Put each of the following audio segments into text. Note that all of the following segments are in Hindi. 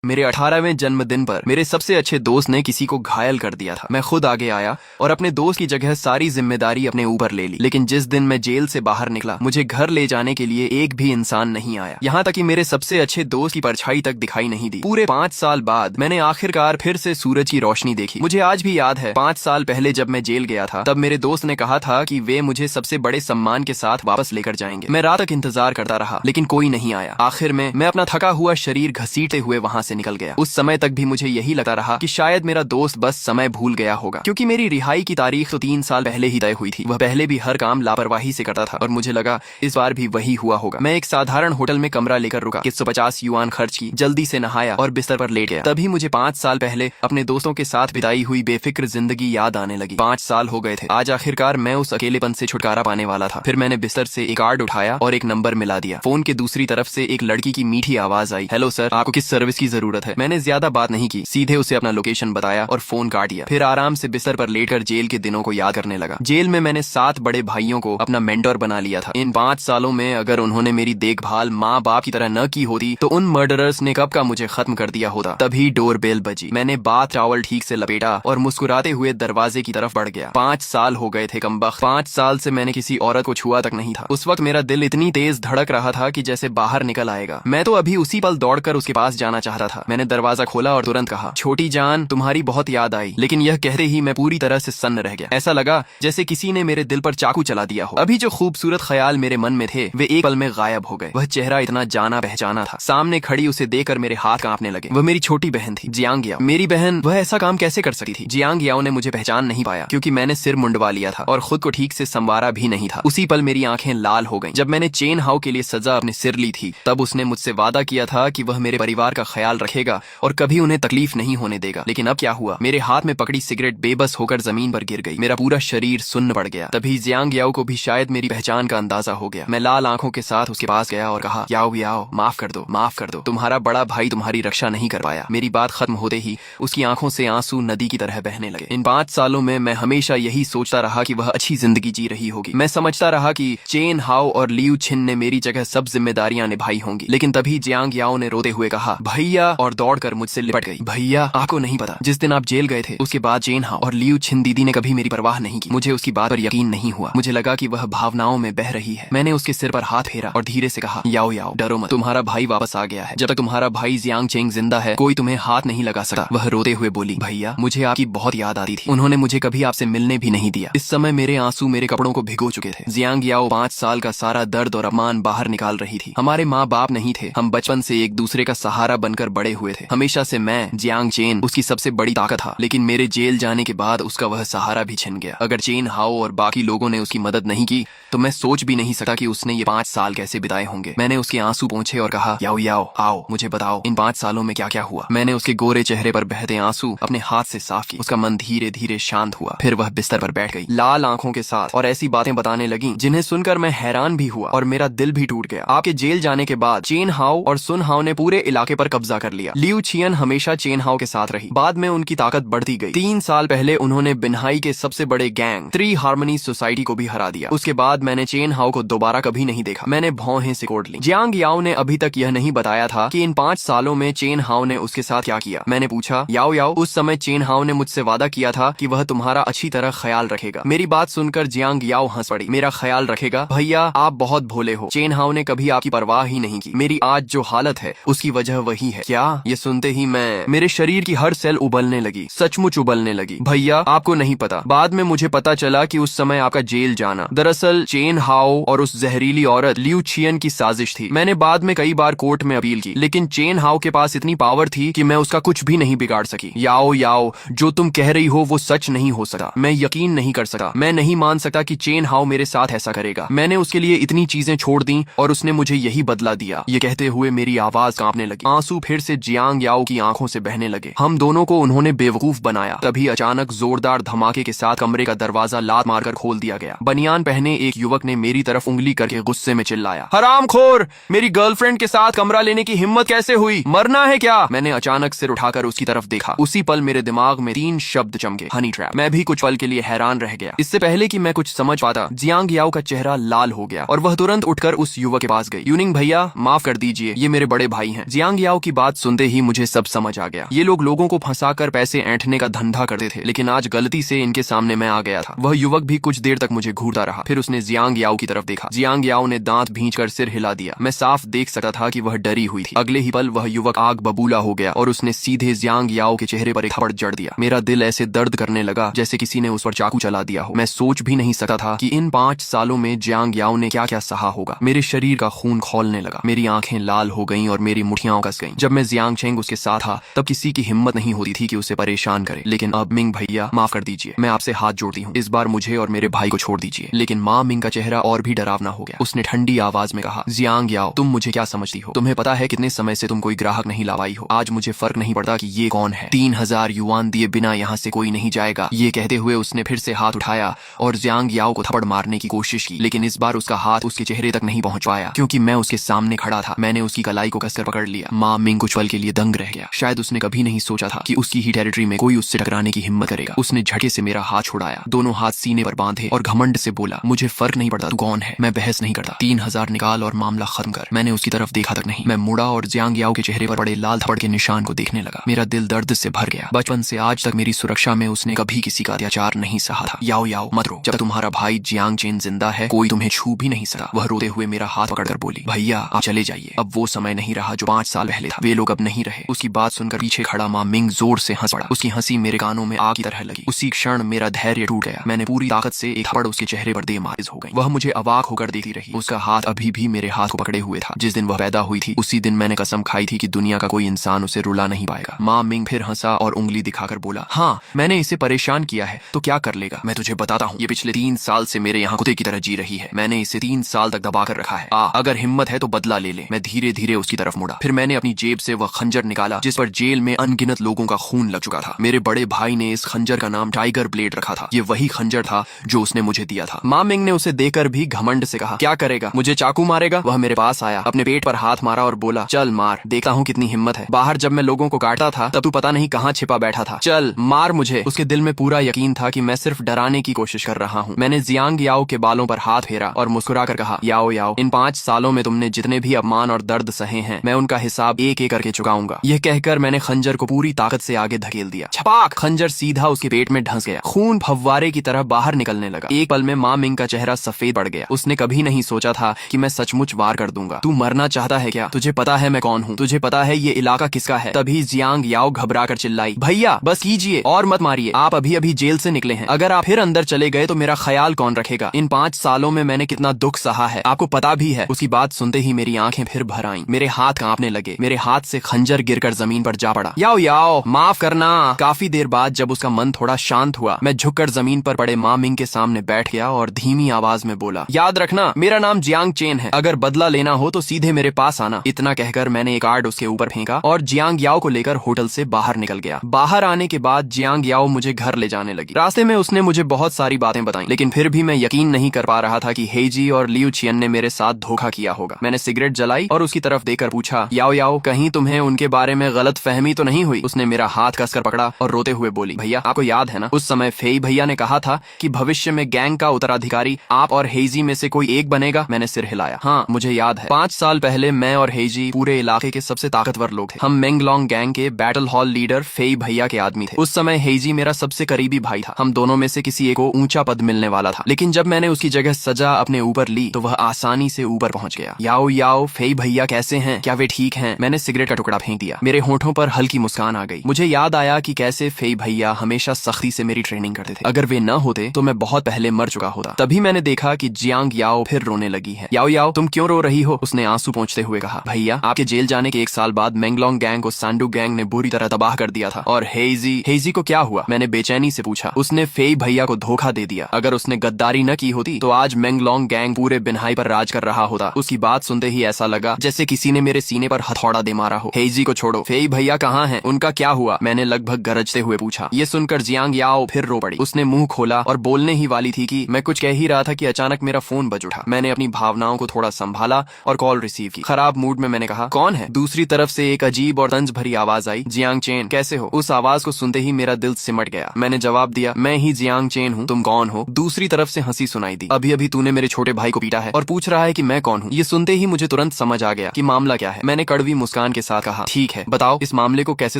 मेरे 18वें जन्मदिन पर मेरे सबसे अच्छे दोस्त ने किसी को घायल कर दिया था। मैं खुद आगे आया और अपने दोस्त की जगह सारी जिम्मेदारी अपने ऊपर ले ली। लेकिन जिस दिन मैं जेल से बाहर निकला, मुझे घर ले जाने के लिए एक भी इंसान नहीं आया। यहाँ तक कि मेरे सबसे अच्छे दोस्त की परछाई तक दिखाई नहीं दी। पूरे 5 साल बाद मैंने आखिरकार फिर से सूरज की रोशनी देखी। मुझे आज भी याद है, 5 साल पहले जब मैं जेल गया था, तब मेरे दोस्त ने कहा था कि वे मुझे सबसे बड़े सम्मान के साथ वापस लेकर जाएंगे। मैं रात तक इंतजार करता रहा, लेकिन कोई नहीं आया। आखिर में मैं अपना थका हुआ शरीर घसीटते हुए वहाँ से निकल गया। उस समय तक भी मुझे यही लगता रहा कि शायद मेरा दोस्त बस समय भूल गया होगा, क्योंकि मेरी रिहाई की तारीख तो 3 साल पहले ही तय हुई थी। वह पहले भी हर काम लापरवाही से करता था और मुझे लगा इस बार भी वही हुआ होगा। मैं एक साधारण होटल में कमरा लेकर रुका, 150 युआन खर्च की, जल्दी से नहाया और बिस्तर पर लेट गया। तभी मुझे 5 साल पहले अपने दोस्तों के साथ बिताई हुई बेफिक्र जिंदगी याद आने लगी। 5 साल हो गए थे। आज आखिरकार मैं उस अकेलेपन से छुटकारा पाने वाला था। फिर मैंने बिस्तर से एक कार्ड उठाया और एक नंबर मिला दिया। फोन के दूसरी तरफ से एक लड़की की मीठी आवाज आई, हेलो सर, आपको किस सर्विस की जरूरत है? मैंने ज्यादा बात नहीं की, सीधे उसे अपना लोकेशन बताया और फोन काट दिया। फिर आराम से बिस्तर पर लेटकर जेल के दिनों को याद करने लगा। जेल में मैंने 7 बड़े भाइयों को अपना मेंटोर बना लिया था। इन 5 सालों में अगर उन्होंने मेरी देखभाल माँ बाप की तरह न की होती तो उन मर्डरर्स ने कब का मुझे खत्म कर दिया होता। तभी डोर बेल बजी। मैंने बाथ टॉवल ठीक से लपेटा और मुस्कुराते हुए दरवाजे की तरफ बढ़ गया। 5 साल हो गए थे कमबख्त। 5 साल से मैंने किसी औरत को छुआ तक नहीं था। उस वक्त मेरा दिल इतनी तेज धड़क रहा था कि जैसे बाहर निकल आएगा। मैं तो अभी उसी पल दौड़कर उसके पास जाना चाहता था। मैंने दरवाजा खोला और तुरंत कहा, छोटी जान, तुम्हारी बहुत याद आई। लेकिन यह कहते ही मैं पूरी तरह से सन्न रह गया। ऐसा लगा जैसे किसी ने मेरे दिल पर चाकू चला दिया हो। अभी जो खूबसूरत ख्याल मेरे मन में थे वे एक पल में गायब हो गए। वह चेहरा इतना जाना पहचाना था। सामने खड़ी उसे देखकर मेरे हाथ कांपने लगे। वह मेरी छोटी बहन थी, जियांग याओ। मेरी बहन, वह ऐसा काम कैसे कर सकती थी? जियांग याओ ने मुझे पहचान नहीं पाया, क्योंकि मैंने सिर मुंडवा लिया था और खुद को ठीक से संवारा भी नहीं था। उसी पल मेरी आंखें लाल हो गईं। जब मैंने चेन हाउ के लिए सजा अपने सिर ली थी, तब उसने मुझसे वादा किया था कि वह मेरे परिवार का ख्याल रखेगा और कभी उन्हें तकलीफ नहीं होने देगा। लेकिन अब क्या हुआ? मेरे हाथ में पकड़ी सिगरेट बेबस होकर जमीन पर गिर गई। मेरा पूरा शरीर सुन्न पड़ गया। तभी जियांग याओ को भी शायद मेरी पहचान का अंदाजा हो गया। मैं लाल आंखों के साथ उसके पास गया और कहा, याओ याओ, माफ कर दो, माफ कर दो। तुम्हारा बड़ा भाई तुम्हारी रक्षा नहीं कर पाया। मेरी बात खत्म होते ही उसकी आंखों से आंसू नदी की तरह बहने लगे। इन 5 सालों में मैं हमेशा यही सोचता रहा कि वह अच्छी जिंदगी जी रही होगी। मैं समझता रहा कि चेन हाउ और लियू छिन ने मेरी जगह सब जिम्मेदारियां निभाई होंगी। लेकिन तभी जियांग याओ ने रोते हुए कहा, भैया, और दौड़कर मुझसे लिपट गई। भैया, आपको नहीं पता, जिस दिन आप जेल गए थे उसके बाद चेन हाउ और लियू छिन दीदी ने कभी मेरी परवाह नहीं की। मुझे उसकी बात पर यकीन नहीं हुआ। मुझे लगा कि वह भावनाओं में बह रही है। मैंने उसके सिर पर हाथ फेरा और धीरे से कहा, याओ याओ, डरो मत, तुम्हारा भाई वापस आ गया है। जब तक तुम्हारा भाई जियांग चेंग जिंदा है, कोई तुम्हें हाथ नहीं लगा सकता। वह रोते हुए बोली, भैया, मुझे आपकी बहुत याद आती थी। उन्होंने मुझे कभी आपसे मिलने भी नहीं दिया। इस समय मेरे आंसू मेरे कपड़ों को भिगो चुके थे। जियांग याओ 5 साल का सारा दर्द और अपमान बाहर निकाल रही थी। हमारे माँ बाप नहीं थे। हम बचपन से एक दूसरे का सहारा बनकर बड़े हुए थे। हमेशा से मैं, जियांग चेन, उसकी सबसे बड़ी ताकत था। लेकिन मेरे जेल जाने के बाद उसका वह सहारा भी छिन गया। अगर चेन हाओ और बाकी लोगों ने उसकी मदद नहीं की तो मैं सोच भी नहीं सकता कि उसने ये 5 साल कैसे बिताए होंगे। मैंने उसके आंसू पोंछे और कहा, याओ याओ, आओ, मुझे बताओ, इन 5 सालों में क्या क्या हुआ? मैंने उसके गोरे चेहरे पर बहते आंसू अपने हाथ से साफ किए। उसका मन धीरे धीरे शांत हुआ। फिर वह बिस्तर पर बैठ गई, लाल आंखों के साथ, और ऐसी बातें बताने लगी जिन्हें सुनकर मैं हैरान भी हुआ और मेरा दिल भी टूट गया। आपके जेल जाने के बाद चेन हाओ और सुन हाओ ने पूरे इलाके पर कब्जा कर लिया। लियू छियन हमेशा चेन हाओ के साथ रही। बाद में उनकी ताकत बढ़ती गई। 3 साल पहले उन्होंने बिन्हाई के सबसे बड़े गैंग 3 हार्मनी सोसाइटी को भी हरा दिया। उसके बाद मैंने चेन हाओ को दोबारा कभी नहीं देखा। मैंने भौहें सिकोड़ ली। जियांग याओ ने अभी तक यह नहीं बताया था कि इन 5 सालों में चेन हाओ ने उसके साथ क्या किया। मैंने पूछा, याओ याओ, उस समय चेन हाओ ने मुझसे वादा किया था कि वह तुम्हारा अच्छी तरह ख्याल रखेगा। मेरी बात सुनकर जियांग याओ हंस पड़ी। मेरा ख्याल रखेगा? भैया, आप बहुत भोले हो। चेन हाओ ने कभी आपकी परवाह ही नहीं की। मेरी आज जो हालत है उसकी वजह वही है। क्या? ये सुनते ही मेरे शरीर की हर सेल उबलने लगी, सचमुच उबलने लगी। भैया, आपको नहीं पता, बाद में मुझे पता चला कि उस समय आपका जेल जाना दरअसल चेन हाओ और उस जहरीली औरत लियू छियन की साजिश थी। मैंने बाद में कई बार कोर्ट में अपील की, लेकिन चेन हाओ के पास इतनी पावर थी कि मैं उसका कुछ भी नहीं बिगाड़ सकी। याओ याओ, जो तुम कह रही हो वो सच नहीं हो सकता। मैं यकीन नहीं कर सकता। मैं नहीं मान सकता कि चेन हाओ मेरे साथ ऐसा करेगा। मैंने उसके लिए इतनी चीजें छोड़ दी और उसने मुझे यही बदला दिया। ये कहते हुए मेरी आवाज कांपने लगी। आंसू फिर से जियांग याओ की आंखों से बहने लगे। हम दोनों को उन्होंने बेवकूफ बनाया। तभी अचानक जोरदार धमाके के साथ कमरे का दरवाजा लात मारकर खोल दिया गया। बनियान पहने एक युवक ने मेरी तरफ उंगली करके गुस्से में चिल्लाया, हरामखोर, मेरी गर्लफ्रेंड के साथ कमरा लेने की हिम्मत कैसे हुई? मरना है क्या? मैंने अचानक सिर उठाकर उसकी तरफ देखा। उसी पल मेरे दिमाग में 3 शब्द चमके, हनी ट्रैप। मैं भी कुछ पल के लिए हैरान रह गया। इससे पहले कि मैं कुछ समझ पाता, जियांग याओ का चेहरा लाल हो गया और वह तुरंत उठकर उस युवक के पास गई। यूनिंग भैया, माफ कर दीजिए, ये मेरे बड़े भाई हैं। जियांग याओ की बात सुनते ही मुझे सब समझ आ गया। ये लोग लोगों को फंसाकर पैसे ऐंठने का धंधा करते थे, लेकिन आज गलती से इनके सामने मैं आ गया था। वह युवक भी कुछ देर तक मुझे घूरता रहा, फिर उसने जियांग याओ की तरफ देखा। जियांग याओ ने दांत भींचकर सिर हिला दिया। मैं साफ देख सकता था कि वह डरी हुई थी। अगले ही पल वह युवक आग बबूला हो गया और उसने सीधे जियांग याओ के चेहरे पर एक थप्पड़ जड़ दिया। मेरा दिल ऐसे दर्द करने लगा जैसे किसी ने उस पर चाकू चला दिया हो। मैं सोच भी नहीं सकता था कि इन 5 सालों में जियांग याओ ने क्या क्या सहा होगा। मेरे शरीर का खून खौलने लगा, मेरी आंखें लाल हो गईं और मेरी मुठियां कस गईं। जब मैं जियांग चेंग उसके साथ था तब किसी की हिम्मत नहीं होती थी कि उसे परेशान करे, लेकिन अब मिंग भैया माफ कर दीजिए, मैं आपसे हाथ जोड़ती हूँ, इस बार मुझे और मेरे भाई को छोड़ दीजिए। लेकिन माँ मिंग का चेहरा और भी डरावना हो गया। उसने ठंडी आवाज में कहा, जियांग याओ, तुम मुझे क्या समझती हो? तुम्हें पता है कितने समय से तुम कोई ग्राहक नहीं ला पाई हो। आज मुझे फर्क नहीं पड़ता कि ये कौन है। 3000 युआन दिए बिना यहाँ से कोई नहीं जाएगा। ये कहते हुए उसने फिर से हाथ उठाया और जियांग याओ को थप्पड़ मारने की कोशिश की, लेकिन इस बार उसका हाथ उसके चेहरे तक नहीं पहुंच पाया क्योंकि मैं उसके सामने खड़ा था। मैंने उसकी कलाई को कसकर पकड़ लिया। माँ मिंग कुछ पल के लिए दंग रह गया। शायद उसने कभी नहीं सोचा था कि उसकी ही टेरिटरी में कोई उससे टकराने की हिम्मत करेगा। उसने झटके से मेरा हाथ छुड़ाया, दोनों हाथ सीने पर बांधे और घमंड से बोला, मुझे फर्क नहीं पड़ता तू कौन है, मैं बहस नहीं करता। 3000 निकाल और मामला खत्म कर। मैंने उसकी तरफ देखा तक नहीं। मैं मुड़ा और जियांग याओ के चेहरे पर पड़े लाल थप्पड़ के निशान को देखने लगा। मेरा दिल दर्द से भर गया। बचपन से आज तक मेरी सुरक्षा में उसने कभी किसी का अत्याचार नहीं सहा था। याओ याओ मत रो, जब तुम्हारा भाई जियांग चेन जिंदा है कोई तुम्हें छू भी नहीं सकता। वह रोते हुए मेरा हाथ पकड़कर बोली, भैया आप चले जाइए, अब वो समय नहीं रहा जो 5 साल पहले था। वे लोग अब नहीं रहे। उसकी बात सुनकर पीछे खड़ा माँ मिंग जोर से हंस पड़ा। उसकी हंसी मेरे कानों में आग की तरह लगी। उसी क्षण मेरा धैर्य टूट गया। मैंने पूरी ताकत से एक थप्पड़ उसके चेहरे पर दे मारिज हो गई। वह मुझे अवाक होकर देखती रही। उसका हाथ अभी भी मेरे हाथ को पकड़े हुए था। जिस दिन वह पैदा हुई थी उसी दिन मैंने कसम खाई थी कि दुनिया का कोई इंसान उसे रुला नहीं पाएगा। माँ मिंग फिर हंसा और उंगली दिखाकर बोला, हाँ मैंने इसे परेशान किया है तो क्या कर लेगा, मैं तुझे बताता हूँ। ये पिछले 3 साल से मेरे यहाँ कुत्ते की तरह जी रही है। मैंने इसे 3 साल तक दबाकर रखा है। अगर हिम्मत है तो बदला ले ले। मैं धीरे धीरे उसकी तरफ मुड़ा। फिर मैंने अपनी जेब से वह खंजर निकाला जिस पर जेल में अनगिनत लोगों का खून लग चुका था। मेरे बड़े भाई ने इस खंजर का नाम टाइगर ब्लेड रखा था। ये वही खंजर था जो उसने मुझे दिया था। माँ मिंग ने उसे देकर भी घमंड से कहा, क्या करेगा, मुझे चाकू मारेगा? वह मेरे पास आया, अपने पेट पर हाथ मारा और बोला, चल मार, देखता हूँ कितनी हिम्मत है। बाहर जब मैं लोगों को काटता था तब तू पता नहीं कहाँ छिपा बैठा था, चल मार मुझे। उसके दिल में पूरा यकीन था कि मैं सिर्फ डराने की कोशिश कर रहा हूँ। मैंने जियांग याओ के बालों पर हाथ फेरा और मुस्कुरा कर कहा, याओ याओ, इन 5 सालों में तुमने जितने भी अपमान और दर्द सहे हैं मैं उनका हिसाब एक एक करके चुकाऊंगा। यह कहकर मैंने खंजर को पूरी ताकत से आगे धकेल दिया। छपाक, खंजर सीधा उसके पेट में ढंस गया। खून फव्वारे की तरह बाहर निकलने लगा। एक पल में माँ मिंग का चेहरा सफेद पड़ गया। उसने कभी नहीं सोचा था कि मैं सचमुच वार कर दूंगा। तू मरना चाहता है क्या? तुझे पता है मैं कौन हूँ? तुझे पता है ये इलाका किसका है? तभी जियांग याओ घबरा कर चिल्लाई, भैया बस कीजिए और मत मारिए, आप अभी अभी जेल से निकले हैं। अगर आप फिर अंदर चले गए तो मेरा ख्याल कौन रखेगा? इन 5 सालों में मैंने कितना दुख सहा है आपको पता भी है। उसकी बात सुनते ही मेरी आंखें फिर भर आईं। मेरे हाथ कांपने लगे। मेरे हाथ से खंजर गिरकर जमीन पर जा पड़ा। याओ याओ माफ करना। काफी देर बाद जब उसका मन थोड़ा शांत हुआ मैं झुककर जमीन पर पड़े माँ मिंग के सामने बैठ गया और धीमी आवाज में बोला, याद रखना मेरा नाम जियांग चेन है, अगर बदला लेना हो तो सीधे मेरे पास आना। इतना कहकर मैंने एक कार्ड उसके ऊपर फेंका और जियांग याओ को लेकर होटल से बाहर निकल गया। बाहर आने के बाद जियांग याओ मुझे घर ले जाने लगी। रास्ते में उसने मुझे बहुत सारी बातें बताई, लेकिन फिर भी मैं यकीन नहीं कर पा रहा था कि हेजी और लियू चियन ने मेरे साथ धोखा किया होगा। मैंने सिगरेट जलाई और उसकी तरफ देकर पूछा, याओ याओ कहीं तुम्हें उनके बारे में गलत फहमी तो नहीं हुई? उसने मेरा हाथ कसकर पकड़ा और रोते हुए बोली, भैया आपको याद है ना उस समय फेई भैया ने कहा था कि भविष्य में गैंग का उत्तराधिकारी आप और हेजी में से कोई एक बनेगा? मैंने सिर हिलाया। हाँ मुझे याद है, 5 साल पहले मैं और हेजी पूरे इलाके के सबसे ताकतवर लोग थे। हम मेंगलोंग गैंग के बैटल हॉल लीडर फेई भैया के आदमी थे। उस समय हेजी मेरा सबसे करीबी भाई था। हम दोनों में से किसी एक को ऊंचा पद मिलने वाला था, लेकिन जब मैंने उसकी जगह सजा अपने ऊपर ली तो वह आसानी से ऊपर पहुंच गया। याओ याओ फेई भैया कैसे हैं? क्या वे ठीक हैं? मैंने सिगरेट का टुकड़ा फेंक दिया। मेरे होठों पर हल्की मुस्कान आ गई। मुझे याद आया कि कैसे फेई भैया हमेशा सख्ती से मेरी ट्रेनिंग करते थे। अगर वे न होते तो मैं बहुत पहले मर चुका होता। तभी मैंने देखा कि जियांग याओ फिर रोने लगी है। याओ याओ तुम क्यों रो रही हो? उसने आंसू पोंछते हुए कहा, भैया आपके जेल जाने के 1 साल बाद मेंगलोंग गैंग को सांडू गैंग ने बुरी तरह तबाह कर दिया था। और हेजी को क्या हुआ? मैंने बेचैनी से पूछा। उसने फेई भैया को धोखा दे दिया। अगर उसने गद्दारी न की होती तो आज मेंगलोंग गैंग पूरे बिन्हाई पर राज कर रहा होता। उसकी बात सुनते ही ऐसा लगा जैसे किसी ने मेरे सीने पर हथौड़ा दे मारा हो। हेजी को छोड़ो, फेई भैया कहाँ हैं? उनका क्या हुआ? मैंने लगभग गरजते हुए पूछा। ये सुनकर जियांग याओ फिर रो पड़ी। उसने मुंह खोला और बोलने ही वाली थी कि मैं कुछ कह ही रहा था कि अचानक मेरा फोन बज उठा। मैंने अपनी भावनाओं को थोड़ा संभाला और कॉल रिसीव की। खराब मूड में मैंने कहा, कौन है? दूसरी तरफ से एक अजीब और तंज भरी आवाज आई, जियांग चेन कैसे हो? उस आवाज को सुनते ही मेरा दिल सिमट गया। मैंने जवाब दिया, मैं ही जियांग चेन हूँ, तुम कौन हो? दूसरी तरफ से हंसी सुनाई दी। अभी अभी तूने मेरे छोटे भाई को पीटा है और पूछ रहा है कि मैं कौन हूँ। ये सुनते ही मुझे तुरंत समझ आ गया कि मामला क्या है। मैंने कड़वी मुस्कान के साथ कहा, ठीक है, बताओ इस मामले को कैसे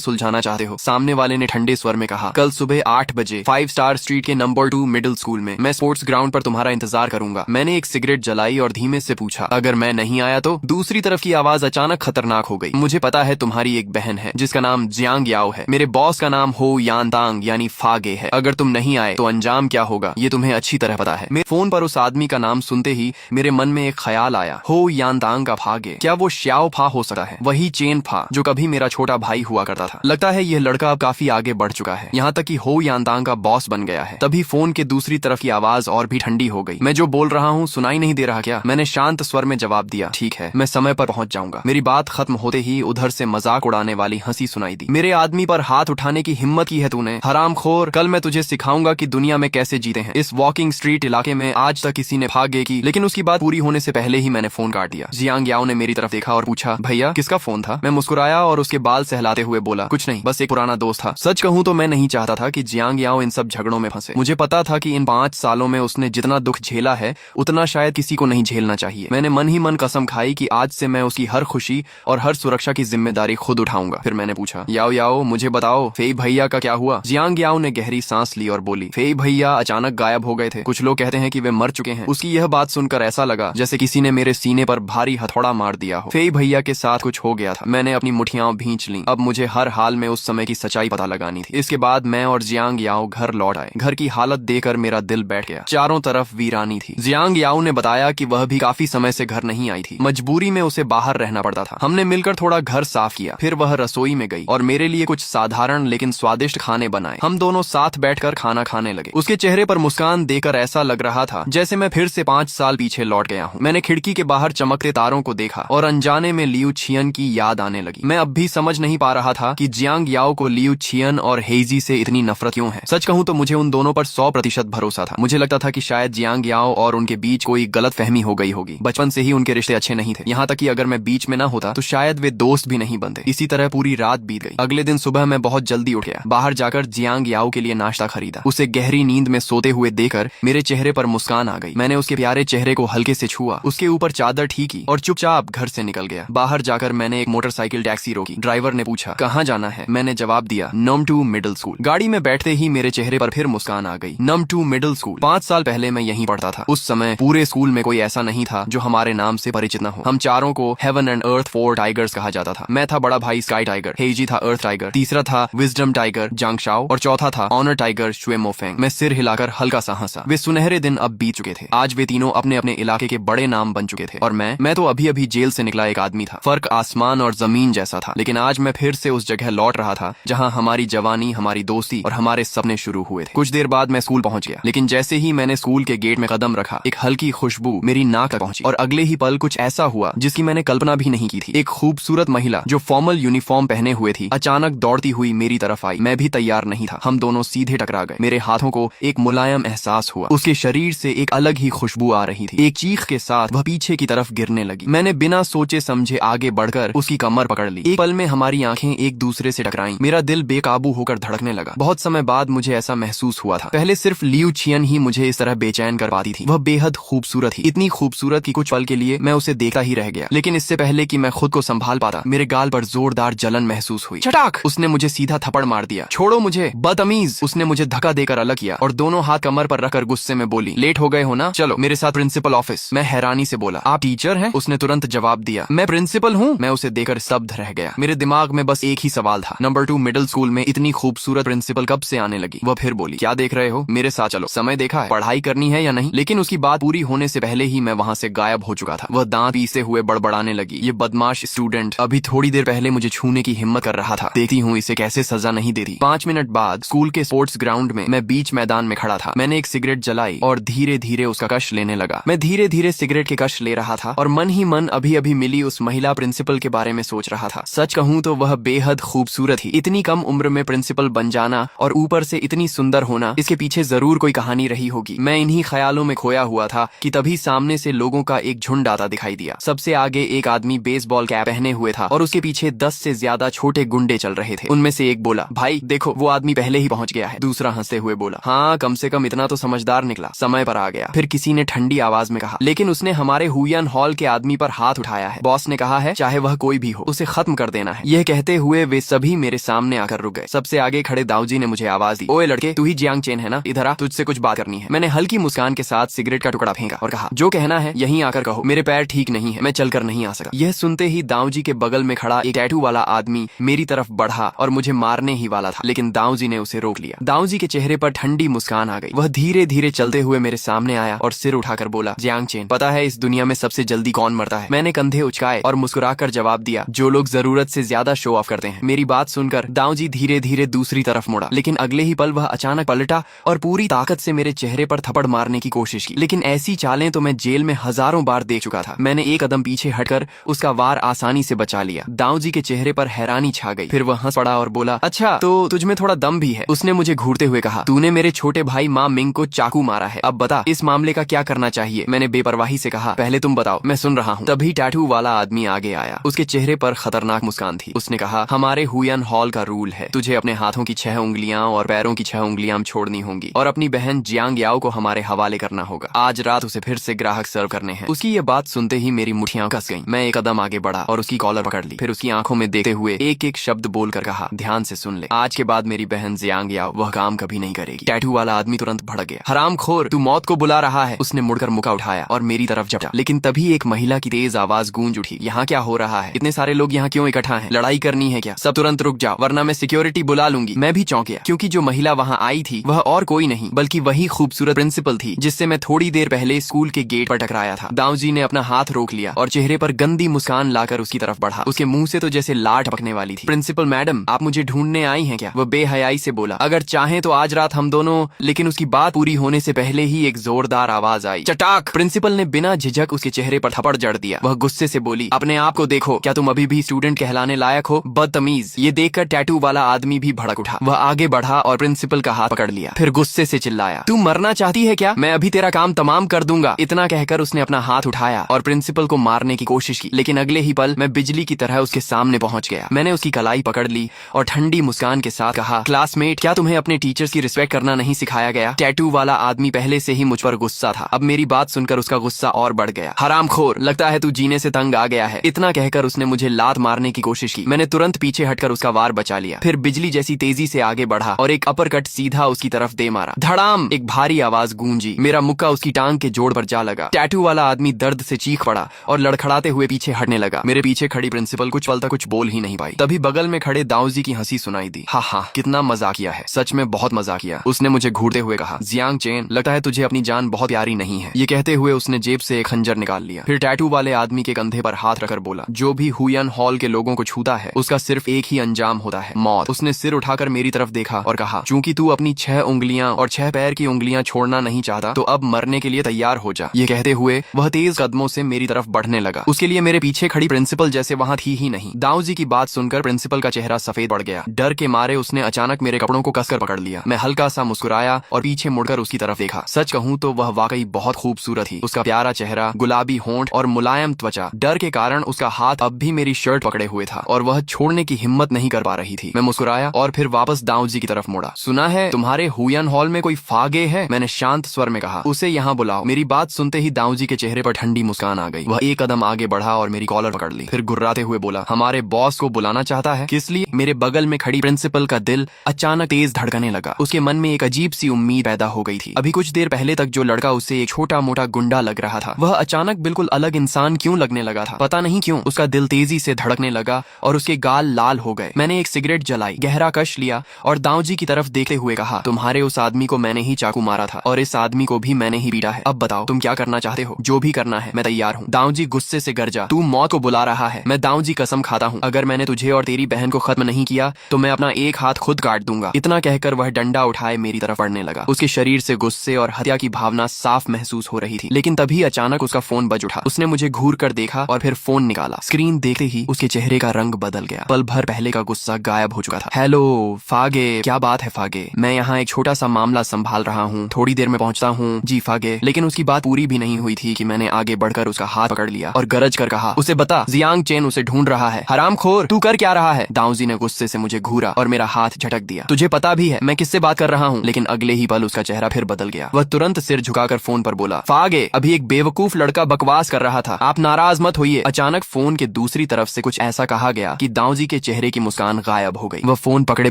सुलझाना चाहते हो। सामने वाले ने ठंडे स्वर में कहा, कल सुबह 8 बजे 5 स्टार स्ट्रीट के नंबर 2 मिडिल स्कूल में मैं स्पोर्ट्स ग्राउंड पर तुम्हारा इंतजार करूंगा। मैंने एक सिगरेट जलाई और धीमे से पूछा, अगर मैं नहीं आया तो? दूसरी तरफ की आवाज अचानक खतरनाक हो गई। मुझे पता है तुम्हारी एक बहन है जिसका नाम जियांग याओ है। मेरे बॉस का नाम हो यानतांग यानी फागे है। अगर तुम नहीं आए तो अंजाम क्या होगा ये तुम्हें अच्छी तरह पता है। मेरे फोन पर उस आदमी का नाम सुनते ही मेरे मन में एक ख्याल आया, हो यानतांग का फागे, क्या वो श्याओ फा हो सकता है? वही चेन फा जो कभी मेरा छोटा भाई हुआ करता था। लगता है यह लड़का अब काफी आगे बढ़ चुका है, यहाँ तक कि हो यानतांग का बॉस बन गया है। तभी फोन के दूसरी तरफ की आवाज और भी ठंडी हो गई। मैं जो बोल रहा हूँ सुनाई नहीं दे रहा क्या? मैंने शांत स्वर में जवाब दिया, ठीक है, मैं समय पर पहुंच जाऊंगा। मेरी बात खत्म होते ही उधर से मजाक उड़ाने वाली हंसी सुनाई दी। मेरे आदमी पर हाथ उठाने की हिम्मत की है तूने, हरामखोर। कल मैं तुझे सिखाऊंगा कि दुनिया में कैसे जीते हैं। इस वॉकिंग स्ट्रीट इलाके में आज तक किसी ने भागे की। लेकिन उसकी बात पूरी होने से पहले ही मैंने फोन काट दिया। जियांग याओ ने मेरी तरफ देखा और पूछा, भैया किसका फोन था? मैं मुस्कुराया और उसके बाल सहलाते हुए बोला, कुछ नहीं, बस एक पुराना दोस्त था। सच कहूं तो मैं नहीं चाहता था कि जियांग याओ इन सब झगड़ों में फंसे। मुझे पता था कि इन 5 सालों में उसने जितना दुख झेला है उतना शायद किसी को नहीं झेलना चाहिए। मैंने मन ही मन कसम खाई कि आज से मैं उसकी हर खुशी और हर सुरक्षा की जिम्मेदारी खुद उठाऊंगा। फिर मैंने पूछा, याओ याओ मुझे बताओ फेई भैया का क्या हुआ? जियांग याओ ने गहरी सांस ली और बोली, फेई भैया अचानक गायब हो गए थे। कुछ लोग कहते हैं कि वे मर चुके हैं। उसकी यह बात सुनकर ऐसा लगा जैसे किसी ने मेरे सीने पर भारी हथौड़ा मार दिया हो। फेई भैया के साथ कुछ हो गया था। मैंने अपनी मुठियां भींच ली। अब मुझे हर हाल में उस समय की सच्चाई पता लगानी थी। इसके बाद मैं और जियांग याओ घर लौट आए। घर की हालत देखकर मेरा दिल बैठ गया। चारों तरफ वीरानी थी। जियांग याओ ने बताया कि वह भी काफी समय से घर नहीं आई थी। मजबूरी में उसे बाहर रहना पड़ता था। हमने मिलकर थोड़ा घर साफ किया। फिर वह रसोई में गई और मेरे लिए कुछ साधारण लेकिन स्वादिष्ट खाने बनाए। हम दोनों साथ बैठकर खाना खाने लगे। उसके चेहरे पर मुस्कान देखकर ऐसा लग रहा था जैसे मैं फिर से 5 साल पीछे लौट गया हूँ। मैंने खिड़की के बाहर चमकते तारों को देखा और अनजाने में लियू छियन की याद आने लगी। मैं अब भी समझ नहीं पा रहा था कि जियांग याओ को लियू छियन और हेजी से इतनी नफरत क्यों है। सच कहूं तो मुझे उन दोनों पर 100% भरोसा था। मुझे लगता था कि शायद जियांग याओ और उनके बीच कोई गलत फहमी हो गई होगी। बचपन से ही उनके रिश्ते अच्छे नहीं थे। यहाँ तक कि अगर मैं बीच में ना होता तो शायद वे दोस्त भी नहीं बनते। इसी तरह पूरी रात बीत गई। अगले दिन सुबह मैं बहुत जल्दी उठ गया। बाहर जाकर जियांग याओ के लिए नाश्ता खरीदा। उसे गहरी नींद में सोते हुए देखकर मेरे चेहरे पर मुस्कान आ गई। मैंने उसके प्यारे चेहरे को हल्के से छुआ, उसके ऊपर चादर ठीकी और चुपचाप घर से निकल गया। बाहर जाकर मैंने एक मोटरसाइकिल टैक्सी रोकी। ड्राइवर ने पूछा, कहाँ जाना है? मैंने जवाब दिया, नम 2 मिडिल स्कूल। गाड़ी में बैठते ही मेरे चेहरे पर फिर मुस्कान आ गई। नम 2 मिडिल स्कूल। 5 साल पहले मैं यहीं पढ़ता था। उस समय पूरे स्कूल में कोई ऐसा नहीं था जो हमारे नाम से परिचित न हो। हम चारों को हेवन एंड अर्थ 4 टाइगर्स कहा जाता था। मैं था बड़ा भाई स्काई टाइगर, हेजी था अर्थ टाइगर, तीसरा था विजडम टाइगर जांग शाओ और चौथा था ऑनर टाइगर शुए मोफेंग। मैं सिर हिलाकर हल्का सा हंसा। वे सुनहरे दिन अब बीत चुके थे। आज वे तीनों अपने अपने इलाके के बड़े नाम बन चुके थे और मैं तो अभी अभी जेल से निकला एक आदमी था। फर्क आसमान और जमीन जैसा था। लेकिन आज मैं फिर से उस जगह लौट रहा था जहाँ हमारी जवानी, हमारी दोस्ती और हमारे सपने शुरू हुए थे। कुछ देर बाद मैं स्कूल पहुंच गया। लेकिन जैसे ही मैंने स्कूल के गेट में कदम रखा, एक हल्की खुशबू मेरी नाक तक पहुंची और अगले ही पल कुछ ऐसा हुआ जिसकी मैंने कल्पना भी नहीं की थी। एक खूबसूरत महिला जो फॉर्मल यूनिफॉर्म पहने हुए थी अचानक दौड़ती हुई मेरी तरफ आई। मैं भी तैयार नहीं था। हम दोनों सीधे टकरा गए। मेरे हाथों को एक मुलायम एहसास हुआ। उसके शरीर से एक अलग ही खुशबू आ रही थी। एक चीख के साथ वह पीछे की तरफ गिरने लगी। मैंने बिना सोचे समझे आगे बढ़कर उसकी कमर पकड़ ली। एक पल में हमारी आंखें एक दूसरे से टकराईं। मेरा दिल बेकाबू होकर धड़कने लगा। बहुत समय बाद मुझे ऐसा महसूस हुआ था। पहले सिर्फ लियू छियन ही मुझे इस तरह बेचैन कर पाती थी। वह बेहद खूबसूरत थी, इतनी खूबसूरत कि कुछ पल के लिए मैं उसे देखता ही रह गया। लेकिन इससे पहले कि मैं खुद को संभाल पाता, मेरे गाल पर जोरदार जलन महसूस हुई। चटाक! उसने मुझे सीधा थप्पड़ मार दिया। छोड़ो मुझे, बदतमीज! उसने मुझे धक्का देकर अलग किया और दोनों हाथ कमर पर रखकर गुस्से में बोली, लेट हो गए हो ना, चलो मेरे साथ प्रिंसिपल ऑफिस। मैं हैरानी से बोला, आप टीचर हैं? उसने तुरंत जवाब दिया, मैं प्रिंसिपल हूँ। मैं उसे देखकर स्तब्ध रह गया। मेरे दिमाग में बस एक ही सवाल था, नंबर 2 मिडिल स्कूल में इतनी खूबसूरत प्रिंसिपल कब से आने लगी? वह फिर बोली, क्या देख रहे हो? मेरे साथ चलो। समय देखा है, पढ़ाई करनी है या नहीं? लेकिन उसकी बात पूरी होने से पहले ही मैं वहाँ से गायब हो चुका था। वह दांत पीसते हुए बड़बड़ाने लगी, ये बदमाश स्टूडेंट अभी थोड़ी देर पहले मुझे छूने की हिम्मत कर रहा था। देखती हूँ इसे कैसे सजा नहीं देती। 5 मिनट बाद स्कूल के स्पोर्ट्स ग्राउंड में मैं बीच मैदान में खड़ा था। मैंने एक सिगरेट जलाई और धीरे धीरे उसका कश लेने लगा। मैं धीरे धीरे सिगरेट के कश ले रहा था और मन ही मन अभी अभी मिली उस महिला प्रिंसिपल के बारे में सोच रहा था। सच कहूँ तो वह बेहद खूबसूरत थी। इतनी कम उम्र में प्रिंसिपल बन जाना और ऊपर से इतनी सुंदर होना, इसके पीछे जरूर कोई कहानी रही होगी। मैं इन्हीं ख्यालों में खोया हुआ था कि तभी सामने से लोगों का एक झुंड आता दिखाई दिया। सबसे आगे एक आदमी बेसबॉल कैप पहने हुए था और उसके पीछे 10 से ज्यादा छोटे गुंडे चल रहे थे। उनमें से एक बोला, भाई देखो वो आदमी पहले ही पहुंच गया है। दूसरा हंसते हुए बोला, हाँ कम से कम इतना तो समझदार निकला, समय पर आ गया। फिर किसी ने ठंडी आवाज में कहा, लेकिन उसने हमारे हुयन हॉल के आदमी पर हाथ उठाया है। बॉस ने कहा है चाहे वह कोई भी भी हो उसे खत्म कर देना है। यह कहते हुए वे सभी मेरे सामने आकर रुक गए। सबसे आगे खड़े दाऊजी ने मुझे आवाज दी, ओए लड़के, तू ही जियांग चेन है ना? इधर आ, तुझसे कुछ बात करनी है। मैंने हल्की मुस्कान के साथ सिगरेट का टुकड़ा फेंका और कहा, जो कहना है यहीं आकर कहो, मेरे पैर ठीक नहीं है, मैं चलकर नहीं आ सका। यह सुनते ही दाऊजी के बगल में खड़ा एक टैटू वाला आदमी मेरी तरफ बढ़ा और मुझे मारने ही वाला था, लेकिन दाऊजी ने उसे रोक लिया। दाऊजी के चेहरे पर ठंडी मुस्कान आ गई। वह धीरे धीरे चलते हुए मेरे सामने आया और सिर उठाकर बोला, जियांग चेन, पता है इस दुनिया में सबसे जल्दी कौन मरता है? मैंने कंधे उचकाए और मुस्कुराकर जवाब दिया, जो लोग जरूरत से ज्यादा शो ऑफ करते हैं। मेरी बात सुनकर दाऊजी धीरे धीरे दूसरी तरफ मुड़ा, लेकिन अगले ही पल वह अचानक पलटा और पूरी ताकत से मेरे चेहरे पर थप्पड़ मारने की कोशिश की। लेकिन ऐसी चालें तो मैं जेल में हजारों बार देख चुका था। मैंने एक कदम पीछे हटकर उसका वार आसानी से बचा लिया। दाऊजी के चेहरे पर हैरानी छा गई। फिर वह हंस पड़ा और बोला, अच्छा तो तुझमें थोड़ा दम भी है। उसने मुझे घूरते हुए कहा, तूने मेरे छोटे भाई मा मिंग को चाकू मारा है, अब बता इस मामले का क्या करना चाहिए? मैंने बेपरवाही से कहा, पहले तुम बताओ, मैं सुन रहा हूँ। तभी टैटू वाला आदमी आगे आया। उसके चेहरे पर खतरनाक मुस्कान थी। उसने कहा, हमारे हुयन हॉल का रूल है, तुझे अपने हाथों की 6 उंगलियां और पैरों की 6 उंगलियां छोड़नी होंगी और अपनी बहन जियांग याओ को हमारे हवाले करना होगा। आज रात उसे फिर से ग्राहक सर्व करने हैं। उसकी ये बात सुनते ही मेरी मुठियां कस गईं। मैं एक कदम आगे बढ़ा और उसकी कॉलर पकड़ ली। फिर उसकी आंखों में देखते हुए एक एक शब्द बोलकर कहा, ध्यान से सुन ले, आज के बाद मेरी बहन जियांग याओ वह काम कभी नहीं करेगी। टैटू वाला आदमी तुरंत भड़क गया, हरामखोर, तू मौत को बुला रहा है। उसने मुड़कर मुका उठाया और मेरी तरफ झपटा, लेकिन तभी एक महिला की तेज आवाज गूंज उठी, यहाँ क्या हो रहा है? इतने सारे लोग यहाँ क्यों इकट्ठा हैं? लड़ाई करनी है क्या? सब तुरंत रुक जाओ वरना मैं सिक्योरिटी बुला लूंगी। मैं भी चौंक गया, क्योंकि जो महिला वहाँ आई थी वह और कोई नहीं बल्कि वही खूबसूरत प्रिंसिपल थी जिससे मैं थोड़ी देर पहले स्कूल के गेट पर टकराया था। दाऊजी ने अपना हाथ रोक लिया और चेहरे पर गंदी मुस्कान लाकर उसकी तरफ बढ़ा। उसके मुंह से तो जैसे लार टपकने वाली थी। प्रिंसिपल मैडम, आप मुझे ढूंढने आई हैं क्या? वह बेहयाई से बोला। अगर चाहें तो आज रात हम दोनों। लेकिन उसकी बात पूरी होने से पहले ही एक जोरदार आवाज आई, चटाक। प्रिंसिपल ने बिना झिझक उसके चेहरे पर थप्पड़ जड़ दिया। वह गुस्से से बोली, अपने आप को देखो, क्या तुम अभी भी स्टूडेंट कहलाने लायक हो? बदतमीज। ये देखकर टैटू वाला आदमी भी भड़क उठा। वह आगे बढ़ा और प्रिंसिपल का हाथ पकड़ लिया। फिर गुस्से से चिल्लाया, तू मरना चाहती है क्या? मैं अभी तेरा काम तमाम कर दूंगा। इतना कहकर उसने अपना हाथ उठाया और प्रिंसिपल को मारने की कोशिश की, लेकिन अगले ही पल मैं बिजली की तरह उसके सामने पहुंच गया। मैंने उसकी कलाई पकड़ ली और ठंडी मुस्कान के साथ कहा, क्लासमेट, क्या तुम्हें अपने टीचर्स की रिस्पेक्ट करना नहीं सिखाया गया? टैटू वाला आदमी पहले से ही मुझ पर गुस्सा था। अब मेरी बात सुनकर उसका गुस्सा और बढ़ गया। हरामखोर, लगता है तू जीने से तंग आ गया है। इतना कहकर उसने मुझे लात मारने की कोशिश की। मैंने तुरंत पीछे हटकर उसका वार बचा लिया। फिर बिजली जैसी तेजी से आगे बढ़ा और एक अपरकट सीधा उसकी तरफ दे मारा। धड़ाम, एक भारी आवाज गूंजी। मेरा मुक्का उसकी टांग के जोड़ पर जा लगा। टैटू वाला आदमी दर्द से चीख पड़ा और लड़खड़ाते हुए पीछे हटने लगा। मेरे पीछे खड़ी प्रिंसिपल कुछ पल तक कुछ बोल ही नहीं पाई। तभी बगल में खड़े दाऊजी की हंसी सुनाई दी। हाँ, कितना मजाकिया है, सच में बहुत मजाकिया। उसने मुझे घूरते हुए कहा, जियांग चेन, लगता है तुझे अपनी जान बहुत प्यारी नहीं है। ये कहते हुए उसने जेब से एक खंजर निकाल लिया। फिर टैटू वाले आदमी के कंधे पर हाथ रखकर बोला, जो भी हुयन हॉल के लोगों को छूता है उसका सिर्फ एक ही अंजाम होता है, मौत। उसने सिर उठाकर मेरी तरफ देखा और कहा, चूंकि तू अपनी 6 उंगलियां और 6 पैर की उंगलियां छोड़ना नहीं चाहता तो अब मरने के लिए तैयार हो जा। ये कहते हुए वह तेज कदमों से मेरी तरफ बढ़ने लगा। उसके लिए मेरे पीछे खड़ी प्रिंसिपल जैसे वहां थी ही नहीं। दाऊजी की बात सुनकर प्रिंसिपल का चेहरा सफेद पड़ गया। डर के मारे उसने अचानक मेरे कपड़ों को कसकर पकड़ लिया। मैं हल्का सा मुस्कुराया और पीछे मुड़कर उसकी तरफ देखा। सच कहूं तो वह वाकई बहुत खूबसूरत थी। उसका प्यारा चेहरा, गुलाबी होंठ और मुलायम त्वचा। डर के कारण उसका हाथ अब भी मेरी शर्ट पकड़े हुए था और वह छोड़ने की हिम्मत नहीं कर पा रही थी। मैं मुस्कुराया और फिर वापस दाऊजी की तरफ मुड़ा। सुना है तुम्हारे हुयन हॉल में कोई फागे है? मैंने शांत स्वर में कहा। उसे यहाँ बुलाओ। मेरी बात सुनते ही दाऊजी के चेहरे पर ठंडी मुस्कान आ गई। वह एक कदम आगे बढ़ा और मेरी कॉलर पकड़ ली। फिर गुर्राते हुए बोला, हमारे बॉस को बुलाना चाहता है? किस लिए? मेरे बगल में खड़ी प्रिंसिपल का दिल अचानक तेज धड़कने लगा। उसके मन में एक अजीब सी उम्मीद पैदा हो गई थी। अभी कुछ देर पहले तक जो लड़का उसे एक छोटा मोटा गुंडा लग रहा था, वह अचानक बिल्कुल अलग इंसान क्यों लगने लगा था? पता नहीं क्यों उसका दिल तेजी से धड़कने लगा और उसके गाल लाल हो गए। मैंने एक सिगरेट जलाई, गहरा कश लिया और दाऊजी की तरफ देखते हुए कहा, तुम्हारे उस आदमी को मैंने ही चाकू मारा था और इस आदमी को भी मैंने ही पीटा है। अब बताओ तुम क्या करना चाहते हो? जो भी करना है मैं तैयार हूँ। दाऊजी गुस्से से गरजा, तू मौत को बुला रहा है। मैं दाऊजी कसम खाता हूँ, अगर मैंने तुझे और तेरी बहन को खत्म नहीं किया तो मैं अपना एक हाथ खुद काट दूंगा। इतना कहकर वह डंडा उठाए मेरी तरफ बढ़ने लगा। उसके शरीर से गुस्से और हत्या की भावना साफ महसूस हो रही थी। लेकिन तभी अचानक उसका फोन बज उठा। उसने मुझे घूर कर देखा और फिर फोन निकाला। स्क्रीन देखते ही उसके चेहरे का रंग बदल गया। पल भर पहले का गुस्सा गायब हो चुका था। हेलो फागे, क्या बात है फागे? मैं यहाँ एक छोटा सा मामला संभाल रहा हूँ, थोड़ी देर में पहुँचता हूँ। जी फागे। लेकिन उसकी बात पूरी भी नहीं हुई थी कि मैंने आगे बढ़कर उसका हाथ पकड़ लिया और गरज कर कहा, उसे बता, जियांग चेन उसे ढूंढ रहा है। हरामखोर, तू कर क्या रहा है? दाऊजी ने गुस्से से मुझे घूरा और मेरा हाथ झटक दिया। तुझे पता भी है मैं किससे बात कर रहा हूँ? लेकिन अगले ही पल उसका चेहरा फिर बदल गया। वह तुरंत सिर झुकाकर फोन पर बोला, फागे, अभी एक बेवकूफ लड़का बकवास कर रहा था, आप नाराज मत होइए। अचानक फोन के दूसरी दूसरी तरफ से कुछ ऐसा कहा गया कि दाऊजी के चेहरे की मुस्कान गायब हो गई। वह फोन पकड़े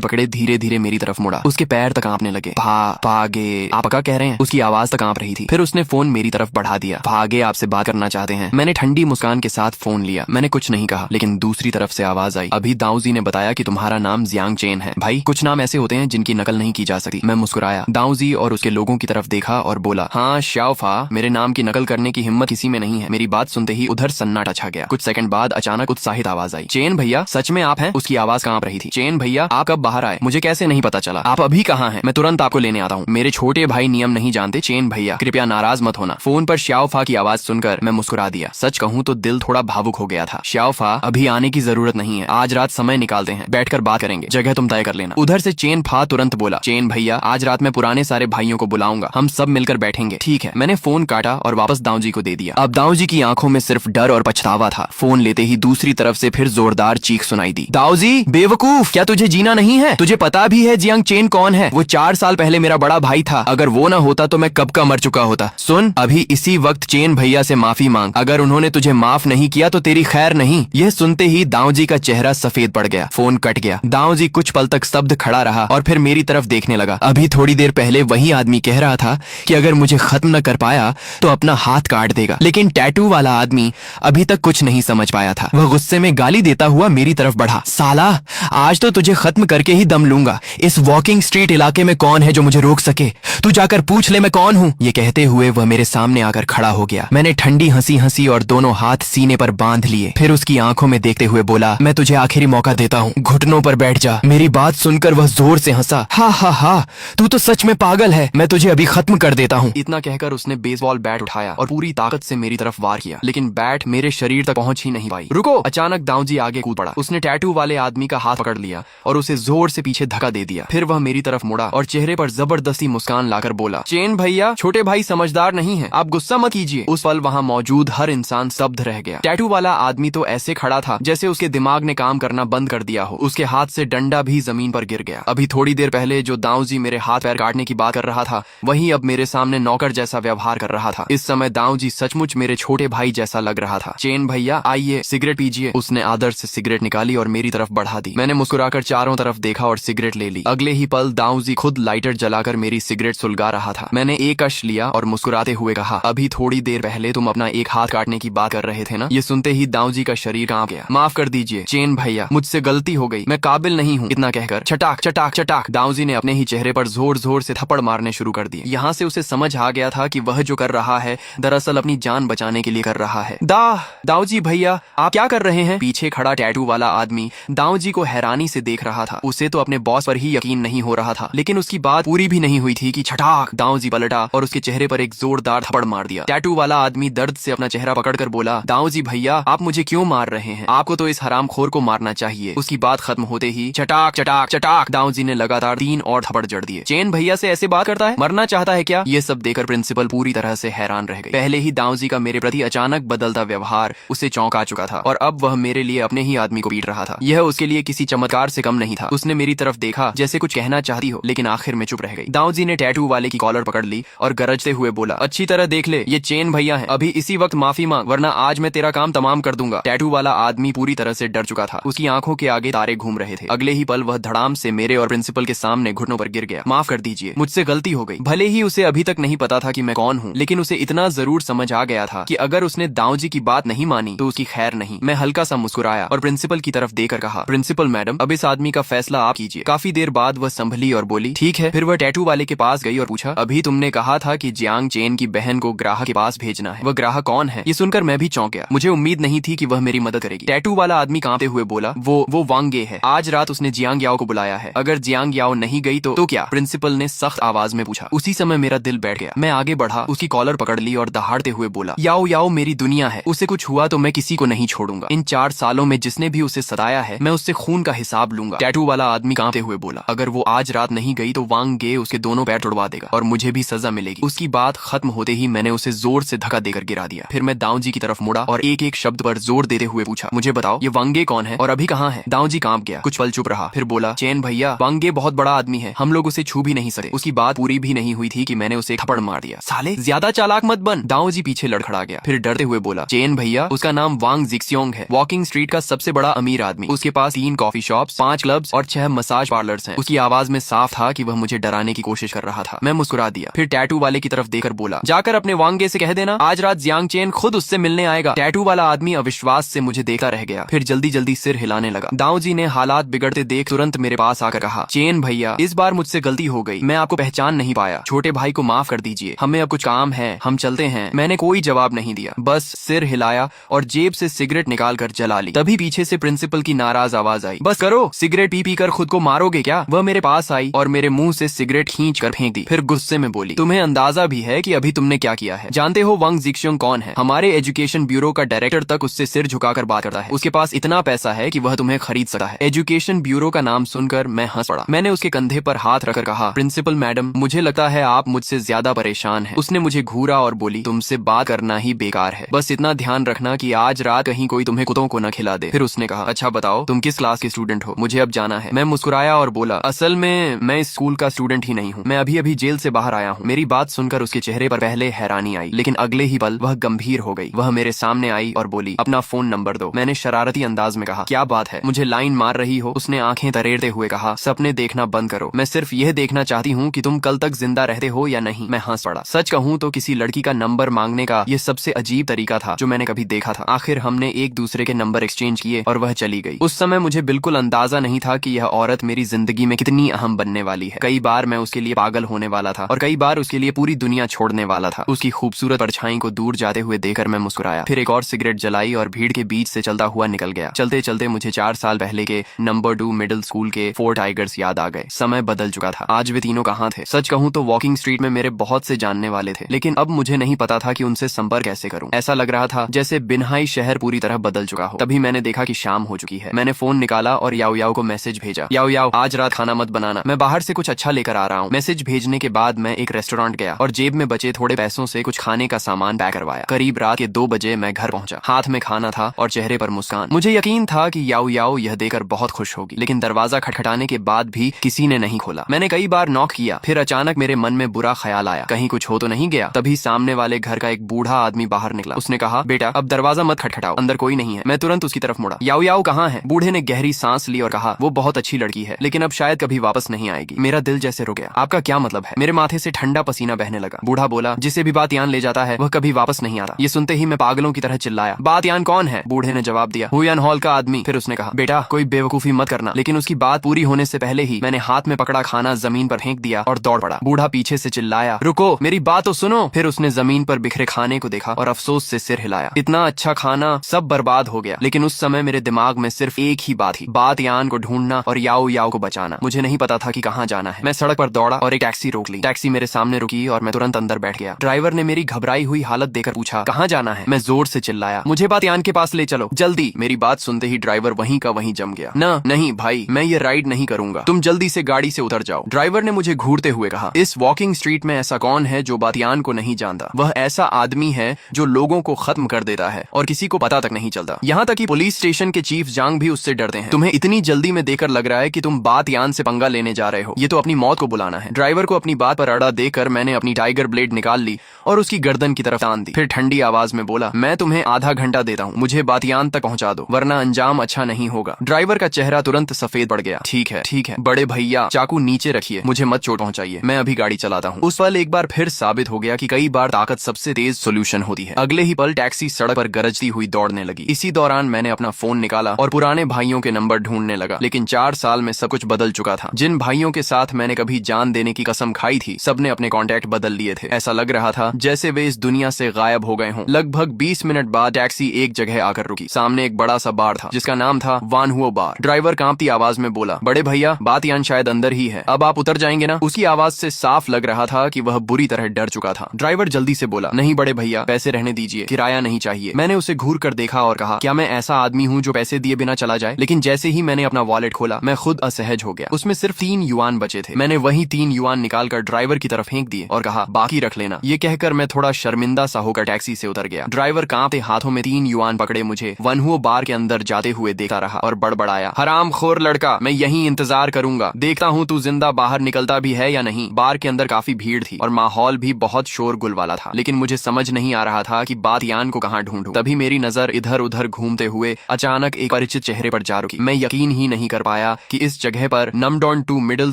पकड़े धीरे धीरे मेरी तरफ मुड़ा। उसके पैर तक कांपने लगे। भागे। आप क्या कह रहे हैं? उसकी आवाज तक कांप रही थी। फिर उसने फोन मेरी तरफ बढ़ा दिया। भागे, आपसे बात करना चाहते हैं। मैंने ठंडी मुस्कान के साथ फोन लिया। मैंने कुछ नहीं कहा, लेकिन दूसरी तरफ से आवाज आई, अभी दाऊजी ने बताया कि तुम्हारा नाम जियांग चेन है। भाई, कुछ नाम ऐसे होते हैं जिनकी नकल नहीं की जा सकती। मैं मुस्कुराया। दाऊजी और उसके लोगों की तरफ देखा और बोला, हाँ शाओफा, मेरे नाम की नकल करने की हिम्मत किसी में नहीं है। मेरी बात सुनते ही उधर सन्नाटा छा गया। कुछ सेकंड बाद अचानक उत्साहित आवाज आई, चेन भैया, सच में आप हैं? उसकी आवाज कांप रही थी। चेन भैया, आप कब बाहर आए? मुझे कैसे नहीं पता चला? आप अभी कहाँ हैं? मैं तुरंत आपको लेने आता हूँ। मेरे छोटे भाई नियम नहीं जानते। चेन भैया, कृपया नाराज मत होना। फोन पर शाओफा की आवाज सुनकर मैं मुस्कुरा दिया। सच कहूँ तो दिल थोड़ा भावुक हो गया था। शाओफा, अभी आने की जरूरत नहीं है। आज रात समय निकालते हैं, बैठकर बात करेंगे। जगह तुम तय कर लेना। उधर से चेन फा तुरंत बोला, चेन भैया, आज रात मैं पुराने सारे भाइयों को बुलाऊंगा, हम सब मिलकर बैठेंगे। ठीक है। मैंने फोन काटा और वापस दाऊजी को दे दिया। अब दाऊजी की आंखों में सिर्फ डर और पछतावा था। फोन लेते ही दूसरी तरफ से फिर जोरदार चीख सुनाई दी, दाऊजी बेवकूफ, क्या तुझे जीना नहीं है? तुझे पता भी है जियांग चेन कौन है? वो 4 साल पहले मेरा बड़ा भाई था। अगर वो ना होता तो मैं कब का मर चुका होता। सुन, अभी इसी वक्त चेन भैया से माफी मांग। अगर उन्होंने तुझे माफ नहीं किया तो तेरी खैर नहीं। यह सुनते ही दाऊजी का चेहरा सफेद पड़ गया। फोन कट गया। दाऊजी कुछ पल तक स्तब्ध खड़ा रहा और फिर मेरी तरफ देखने लगा। अभी थोड़ी देर पहले वही आदमी कह रहा था कि अगर मुझे खत्म न कर पाया तो अपना हाथ काट देगा, लेकिन टैटू वाला आदमी अभी तक कुछ नहीं समझ पाया था। वह गुस्से में गाली देता हुआ मेरी तरफ बढ़ा, साला, आज तो तुझे खत्म करके ही दम लूंगा। इस वॉकिंग स्ट्रीट इलाके में कौन है जो मुझे रोक सके? तू जाकर पूछ ले मैं कौन हूँ। ये कहते हुए वह मेरे सामने आकर खड़ा हो गया। मैंने ठंडी हंसी हंसी और दोनों हाथ सीने पर बांध लिए। फिर उसकी आंखों में देखते हुए बोला, मैं तुझे आखिरी मौका देता हूँ, घुटनों पर बैठ जा। मेरी बात सुनकर वह जोर से हंसा, हा हा हा, तू तो सच में पागल है, मैं तुझे अभी खत्म कर देता हूँ। इतना कहकर उसने बेसबॉल बैट उठाया और पूरी ताकत से मेरी तरफ वार किया, लेकिन बैट मेरे शरीर तक पहुंच ही नहीं पाई। रुको! अचानक दाऊजी आगे कूद पड़ा। उसने टैटू वाले आदमी का हाथ पकड़ लिया और उसे जोर से पीछे धक्का दे दिया। फिर वह मेरी तरफ मुड़ा और चेहरे पर जबरदस्ती मुस्कान लाकर बोला, चेन भैया, छोटे भाई समझदार नहीं है, आप गुस्सा मत कीजिए। उस पल वहाँ मौजूद हर इंसान स्तब्ध रह गया। टैटू वाला आदमी तो ऐसे खड़ा था जैसे उसके दिमाग ने काम करना बंद कर दिया हो। उसके हाथ से डंडा भी जमीन पर गिर गया। अभी थोड़ी देर पहले जो दाऊजी मेरे हाथ पैर काटने की बात कर रहा था, वही अब मेरे सामने नौकर जैसा व्यवहार कर रहा था। इस समय दाऊजी सचमुच मेरे छोटे भाई जैसा लग रहा था। चेन भैया, आइए सिगरेट पीजिए। उसने आदर से सिगरेट निकाली और मेरी तरफ बढ़ा दी। मैंने मुस्कुराकर चारों तरफ देखा और सिगरेट ले ली। अगले ही पल दाऊजी खुद लाइटर जलाकर मेरी सिगरेट सुलगा रहा था। मैंने एक कश लिया और मुस्कुराते हुए कहा, अभी थोड़ी देर पहले तुम अपना एक हाथ काटने की बात कर रहे थे ना? ये सुनते ही दाऊजी का शरीर कांप गया। माफ कर दीजिए चेन भैया, मुझसे गलती हो गई, मैं काबिल नहीं हूँ। इतना कहकर चटाक चटाक चटाक दाऊजी ने अपने ही चेहरे पर जोर जोर से थप्पड़ मारने शुरू कर दिए। यहाँ से उसे समझ आ गया था कि वह जो कर रहा है दरअसल अपनी जान बचाने के लिए कर रहा है। दाऊजी भैया, आप क्या कर रहे हैं? पीछे खड़ा टैटू वाला आदमी दाऊजी को हैरानी से देख रहा था। उसे तो अपने बॉस पर ही यकीन नहीं हो रहा था, लेकिन उसकी बात पूरी भी नहीं हुई थी कि छटाक दाऊजी पलटा और उसके चेहरे पर एक जोरदार थप्पड़ मार दिया। टैटू वाला आदमी दर्द से अपना चेहरा पकड़कर बोला, दाऊजी भैया, आप मुझे क्यों मार रहे हैं? आपको तो इस हरामखोर को मारना चाहिए। उसकी बात खत्म होते ही चटाक चटाक चटाक दाऊजी ने लगातार 3 और थप्पड़ जड़ दिए। चेन भैया से ऐसे बात करता है? मरना चाहता है क्या? ये सब देखकर प्रिंसिपल पूरी तरह से हैरान रह गई। पहले ही दाऊजी का मेरे प्रति अचानक बदलता व्यवहार उसे चौंका चुका था और अब वह मेरे लिए अपने ही आदमी को पीट रहा था। यह उसके लिए किसी चमत्कार से कम नहीं था। उसने मेरी तरफ देखा जैसे कुछ कहना चाहती हो, लेकिन आखिर में चुप रह गई। दाऊजी ने टैटू वाले की कॉलर पकड़ ली और गरजते हुए बोला, अच्छी तरह देख ले, ये चेन भैया है, अभी इसी वक्त माफी मांग, वरना आज मैं तेरा काम तमाम कर दूंगा। टैटू वाला आदमी पूरी तरह से डर चुका था। उसकी आंखों के आगे तारे घूम रहे थे। अगले ही पल वह धड़ाम से मेरे और प्रिंसिपल के सामने घुटनों पर गिर गया। माफ कर दीजिए, मुझसे गलती हो गई। भले ही उसे अभी तक नहीं पता था कि मैं कौन हूँ, लेकिन उसे इतना जरूर समझ आ गया था कि अगर उसने दाऊजी की बात नहीं मानी तो उसकी खैर नहीं। मैं हल्का सा मुस्कुराया और प्रिंसिपल की तरफ देकर कहा, प्रिंसिपल मैडम, अब इस आदमी का फैसला आप कीजिए। काफी देर बाद वह संभली और बोली, ठीक है। फिर वह टैटू वाले के पास गई और पूछा, अभी तुमने कहा था कि जियांग चेन की बहन को ग्राहक के पास भेजना है, वह ग्राहक कौन है? ये सुनकर मैं भी चौंक गया। मुझे उम्मीद नहीं थी कि वह मेरी मदद करेगी। टैटू वाला आदमी कांपते हुए बोला, वो वांग गे है, आज रात उसने जियांग याओ को बुलाया है, अगर जियांग याओ नहीं गई तो क्या? प्रिंसिपल ने सख्त आवाज में पूछा। उसी समय मेरा दिल बैठ गया। मैं आगे बढ़ा, उसकी कॉलर पकड़ ली और दहाड़ते हुए बोला, याओ याओ मेरी दुनिया है, उसे कुछ हुआ तो मैं किसी को नहीं छोड़ूंगा। इन 4 सालों में जिसने भी उसे सताया है मैं उससे खून का हिसाब लूंगा। टैटू वाला आदमी कांपते हुए बोला, अगर वो आज रात नहीं गई तो वांग गे उसके दोनों पैर तोड़वा देगा और मुझे भी सजा मिलेगी। उसकी बात खत्म होते ही मैंने उसे जोर से धक्का देकर गिरा दिया। फिर मैं दाऊजी की तरफ मुड़ा और एक एक शब्द पर जोर देते हुए पूछा, मुझे बताओ ये वांग गे कौन है और अभी कहाँ है? दाऊजी कांप गया, कुछ पल चुप रहा, फिर बोला, चेन भैया, वांग गे बहुत बड़ा आदमी है, हम लोग उसे छू भी नहीं सकते। उसकी बात पूरी भी नहीं हुई थी कि मैंने उसे थप्पड़ मार दिया। साले ज्यादा चालाक मत बन। दाऊजी पीछे लड़खड़ा गया, फिर डरते हुए बोला, चेन भैया, उसका नाम वांग जिक्सियोंग योंग है, वॉकिंग स्ट्रीट का सबसे बड़ा अमीर आदमी। उसके पास 3 कॉफी शॉप्स, 5 क्लब्स और 6 मसाज पार्लर्स हैं। उसकी आवाज में साफ था कि वह मुझे डराने की कोशिश कर रहा था। मैं मुस्कुरा दिया, फिर टैटू वाले की तरफ देखकर बोला, जाकर अपने वांगे से कह देना आज रात जियांग चेन खुद उससे मिलने आएगा। टैटू वाला आदमी अविश्वास से मुझे देखता रह गया, फिर जल्दी जल्दी सिर हिलाने लगा। दाऊ जी ने हालात बिगड़ते देख तुरंत मेरे पास आकर कहा, चेन भैया इस बार मुझसे गलती हो गई, मैं आपको पहचान नहीं पाया, छोटे भाई को माफ कर दीजिए, हमें अब कुछ काम है, हम चलते हैं। मैंने कोई जवाब नहीं दिया, बस सिर हिलाया और जेब से सिगरेट निकाल कर जला ली। तभी पीछे से प्रिंसिपल की नाराज आवाज आई, बस करो, सिगरेट पी पी कर खुद को मारोगे क्या। वह मेरे पास आई और मेरे मुंह से सिगरेट खींच कर फेंक दी, फिर गुस्से में बोली, तुम्हें अंदाजा भी है कि अभी तुमने क्या किया है। जानते हो वांग जिक्शुंग कौन है? हमारे एजुकेशन ब्यूरो का डायरेक्टर तक उससे सिर झुकाकर बात करता है। उसके पास इतना पैसा है कि वह तुम्हें खरीद सकता है। एजुकेशन ब्यूरो का नाम सुनकर मैं हंस पड़ा। मैंने उसके कंधे पर हाथ रखकर कहा, प्रिंसिपल मैडम, मुझे लगता है आप मुझसे ज्यादा परेशान हैं। उसने मुझे घूरा और बोली, तुमसे बात करना ही बेकार है, बस इतना ध्यान रखना कि आज रात कहीं कोई तुम्हें कुत्तों को न खिला दे। फिर उसने कहा, अच्छा बताओ तुम किस क्लास के स्टूडेंट हो, मुझे अब जाना है। मैं मुस्कुराया और बोला, असल में मैं इस स्कूल का स्टूडेंट ही नहीं हूँ, मैं अभी अभी जेल से बाहर आया हूँ। मेरी बात सुनकर उसके चेहरे पर पहले हैरानी आई, लेकिन अगले ही पल वह गंभीर हो गई। वह मेरे सामने आई और बोली, अपना फोन नंबर दो। मैंने शरारती अंदाज में कहा, क्या बात है, मुझे लाइन मार रही हो? उसने आंखें तरेरते हुए कहा, सपने देखना बंद करो, मैं सिर्फ यह देखना चाहती हूँ कि तुम कल तक जिंदा रहते हो या नहीं। मैं हंस पड़ा। सच कहूँ तो किसी लड़की का नंबर मांगने का यह सबसे अजीब तरीका था जो मैंने कभी देखा था। आखिर हमने एक दूसरे के नंबर एक्सचेंज किए और वह चली गई। उस समय मुझे बिल्कुल अंदाजा नहीं था कि यह औरत मेरी जिंदगी में कितनी अहम बनने वाली है। कई बार मैं उसके लिए पागल होने वाला था और कई बार उसके लिए पूरी दुनिया छोड़ने वाला था। उसकी खूबसूरत परछाई को दूर जाते हुए देखकर मैं मुस्कुराया, फिर एक और सिगरेट जलाई और भीड़ के बीच से चलता हुआ निकल गया। चलते चलते मुझे 4 साल पहले के नंबर 2 मिडिल स्कूल के 4 टाइगर्स याद आ गए। समय बदल चुका था, आज वे तीनों कहाँ थे? सच कहूँ तो वॉकिंग स्ट्रीट में मेरे बहुत से जानने वाले थे, लेकिन अब मुझे नहीं पता था कि उनसे संपर्क कैसे करूं। ऐसा लग रहा था जैसे बिनहाई शहर पूरी तरह बदल चुका हो। तभी मैंने देखा कि शाम हो चुकी है। मैंने फोन निकाला और याओ याओ को मैसेज भेजा, याओ याओ आज रात खाना मत बनाना, मैं बाहर से कुछ अच्छा लेकर आ रहा हूँ। मैसेज भेजने के बाद मैं एक रेस्टोरेंट गया और जेब में बचे थोड़े पैसों से कुछ खाने का सामान पैक करवाया। करीब रात के 2 बजे मैं घर पहुंचा। हाथ में खाना था और चेहरे पर मुस्कान। मुझे यकीन था कि याओ याओ यह देकर बहुत खुश होगी, लेकिन दरवाजा खटखटाने के बाद भी किसी ने नहीं खोला। मैंने कई बार नॉक किया, फिर अचानक मेरे मन में बुरा ख्याल आया, कहीं कुछ हो तो नहीं गया। तभी सामने वाले घर का एक बूढ़ा आदमी बाहर निकला। उसने कहा, बेटा अब दरवाजा मत खटखटाओ, अंदर कोई नहीं है। मैं तुरंत उसकी तरफ मुड़ा। याओ याओ कहाँ है? बूढ़े ने गहरी सांस ली और कहा, वो बहुत अच्छी लड़की है, लेकिन अब शायद कभी वापस नहीं आएगी। मेरा दिल जैसे रुक गया। आपका क्या मतलब है? मेरे माथे से ठंडा पसीना बहने लगा। बूढ़ा बोला, जिसे भी बातियान ले जाता है वह कभी वापस नहीं आता। ये सुनते ही मैं पागलों की तरह चिल्लाया, बातियान कौन है? बूढ़े ने जवाब दिया, हुयान हॉल का आदमी। फिर उसने कहा, बेटा कोई बेवकूफी मत करना। लेकिन उसकी बात पूरी होने से पहले ही मैंने हाथ में पकड़ा खाना जमीन पर फेंक दिया और दौड़ पड़ा। बूढ़ा पीछे से चिल्लाया, रुको मेरी बात तो सुनो। फिर उसने जमीन पर बिखरे खाने को देखा और अफसोस से सिर हिलाया। इतना अच्छा खाना सब बर्बाद हो गया। लेकिन उस समय मेरे दिमाग में सिर्फ एक ही बात थी, बातियान को ढूंढना और याओ याओ को बचाना। मुझे नहीं पता था कि कहाँ जाना है। मैं सड़क पर दौड़ा और एक टैक्सी रोक ली। टैक्सी मेरे सामने रुकी और मैं तुरंत अंदर बैठ गया। ड्राइवर ने मेरी घबराई हुई हालत देखकर पूछा, कहाँ जाना है? मैं जोर से चिल्लाया, मुझे बातियान के पास ले चलो जल्दी। मेरी बात सुनते ही ड्राइवर वहीं का वहीं जम गया। नहीं भाई, मैं ये राइड नहीं करूंगा, तुम जल्दी से गाड़ी से उतर जाओ। ड्राइवर ने मुझे घूरते हुए कहा, इस वॉकिंग स्ट्रीट में ऐसा कौन है जो बातियान को नहीं जानता? वह ऐसा आदमी है जो लोगों को खत्म कर देता है और किसी को पता तक नहीं चलता। यहाँ तक कि पुलिस स्टेशन के चीफ जांग भी उससे डरते हैं। तुम्हें इतनी जल्दी में देखकर लग रहा है कि तुम बातियान से पंगा लेने जा रहे हो, ये तो अपनी मौत को बुलाना है। ड्राइवर को अपनी बात पर अड़ा देकर मैंने अपनी टाइगर ब्लेड निकाल ली और उसकी गर्दन की तरफ तान दी। फिर ठंडी आवाज में बोला, मैं तुम्हें आधा घंटा देता हूँ, मुझे बातियान तक पहुंचा दो, वरना अंजाम अच्छा नहीं होगा। ड्राइवर का चेहरा तुरंत सफेद पड़ गया। ठीक है बड़े भैया, चाकू नीचे रखिए, मुझे मत चोट पहुंचाइए, मैं अभी गाड़ी चलाता हूँ। उस पल एक बार फिर साबित हो गया कि कई बार ताकत सबसे तेज सोल्यूशन होती है। अगले ही पल टैक्सी सड़क पर गरजती हुई दौड़ने लगी। इसी दौरान मैंने अपना फोन निकाला और पुराने भाइयों के नंबर ढूंढने लगा। लेकिन 4 साल में सब कुछ बदल चुका था। जिन भाइयों के साथ मैंने कभी जान देने की कसम खाई थी, सबने अपने कॉन्टैक्ट बदल लिए थे। ऐसा लग रहा था जैसे वे इस दुनिया से गायब हो गए हों। लगभग 20 मिनट बाद टैक्सी एक जगह आकर रुकी। सामने एक बड़ा सा बार था जिसका नाम था वान हुओ बार। ड्राइवर कांपती आवाज में बोला, बड़े भैया बातियान शायद अंदर ही है, अब आप उतर जाएंगे ना? उसकी आवाज से साफ लग रहा था कि वह बुरी तरह डर चुका था। ड्राइवर जल्दी से बोला, नहीं बड़े भैया, पैसे रहने दीजिए, किराया नहीं चाहिए। मैंने उसे घूर कर देखा और कहा, क्या मैं ऐसा आदमी हूँ जो पैसे दिए बिना चला जाए? लेकिन जैसे ही मैंने अपना वॉलेट खोला, मैं खुद असहज हो गया। उसमें सिर्फ 3 युआन बचे थे। मैंने वही 3 युआन निकालकर ड्राइवर की तरफ फेंक दिए और कहा, बाकी रख लेना। ये कहकर मैं थोड़ा शर्मिंदा सा होकर टैक्सी से उतर गया। ड्राइवर कांपते हाथों में 3 युआन पकड़े मुझे वनहुओ बार के अंदर जाते हुए देखता रहा और बड़बड़ाया, हरामखोर लड़का, मैं यहीं इंतजार करूंगा, देखता हूँ तू जिंदा बाहर निकलता भी है या नहीं। बार के अंदर काफी भीड़ थी और माहौल भी बहुत शोरगुल वाला था, लेकिन मुझे समझ नहीं आ रहा था कि बातियान को कहाँ ढूंढूं। तभी मेरी नजर इधर इधर उधर घूमते हुए अचानक एक परिचित चेहरे पर जा रुकी। मैं यकीन ही नहीं कर पाया कि इस जगह पर नमडॉन 2 मिडिल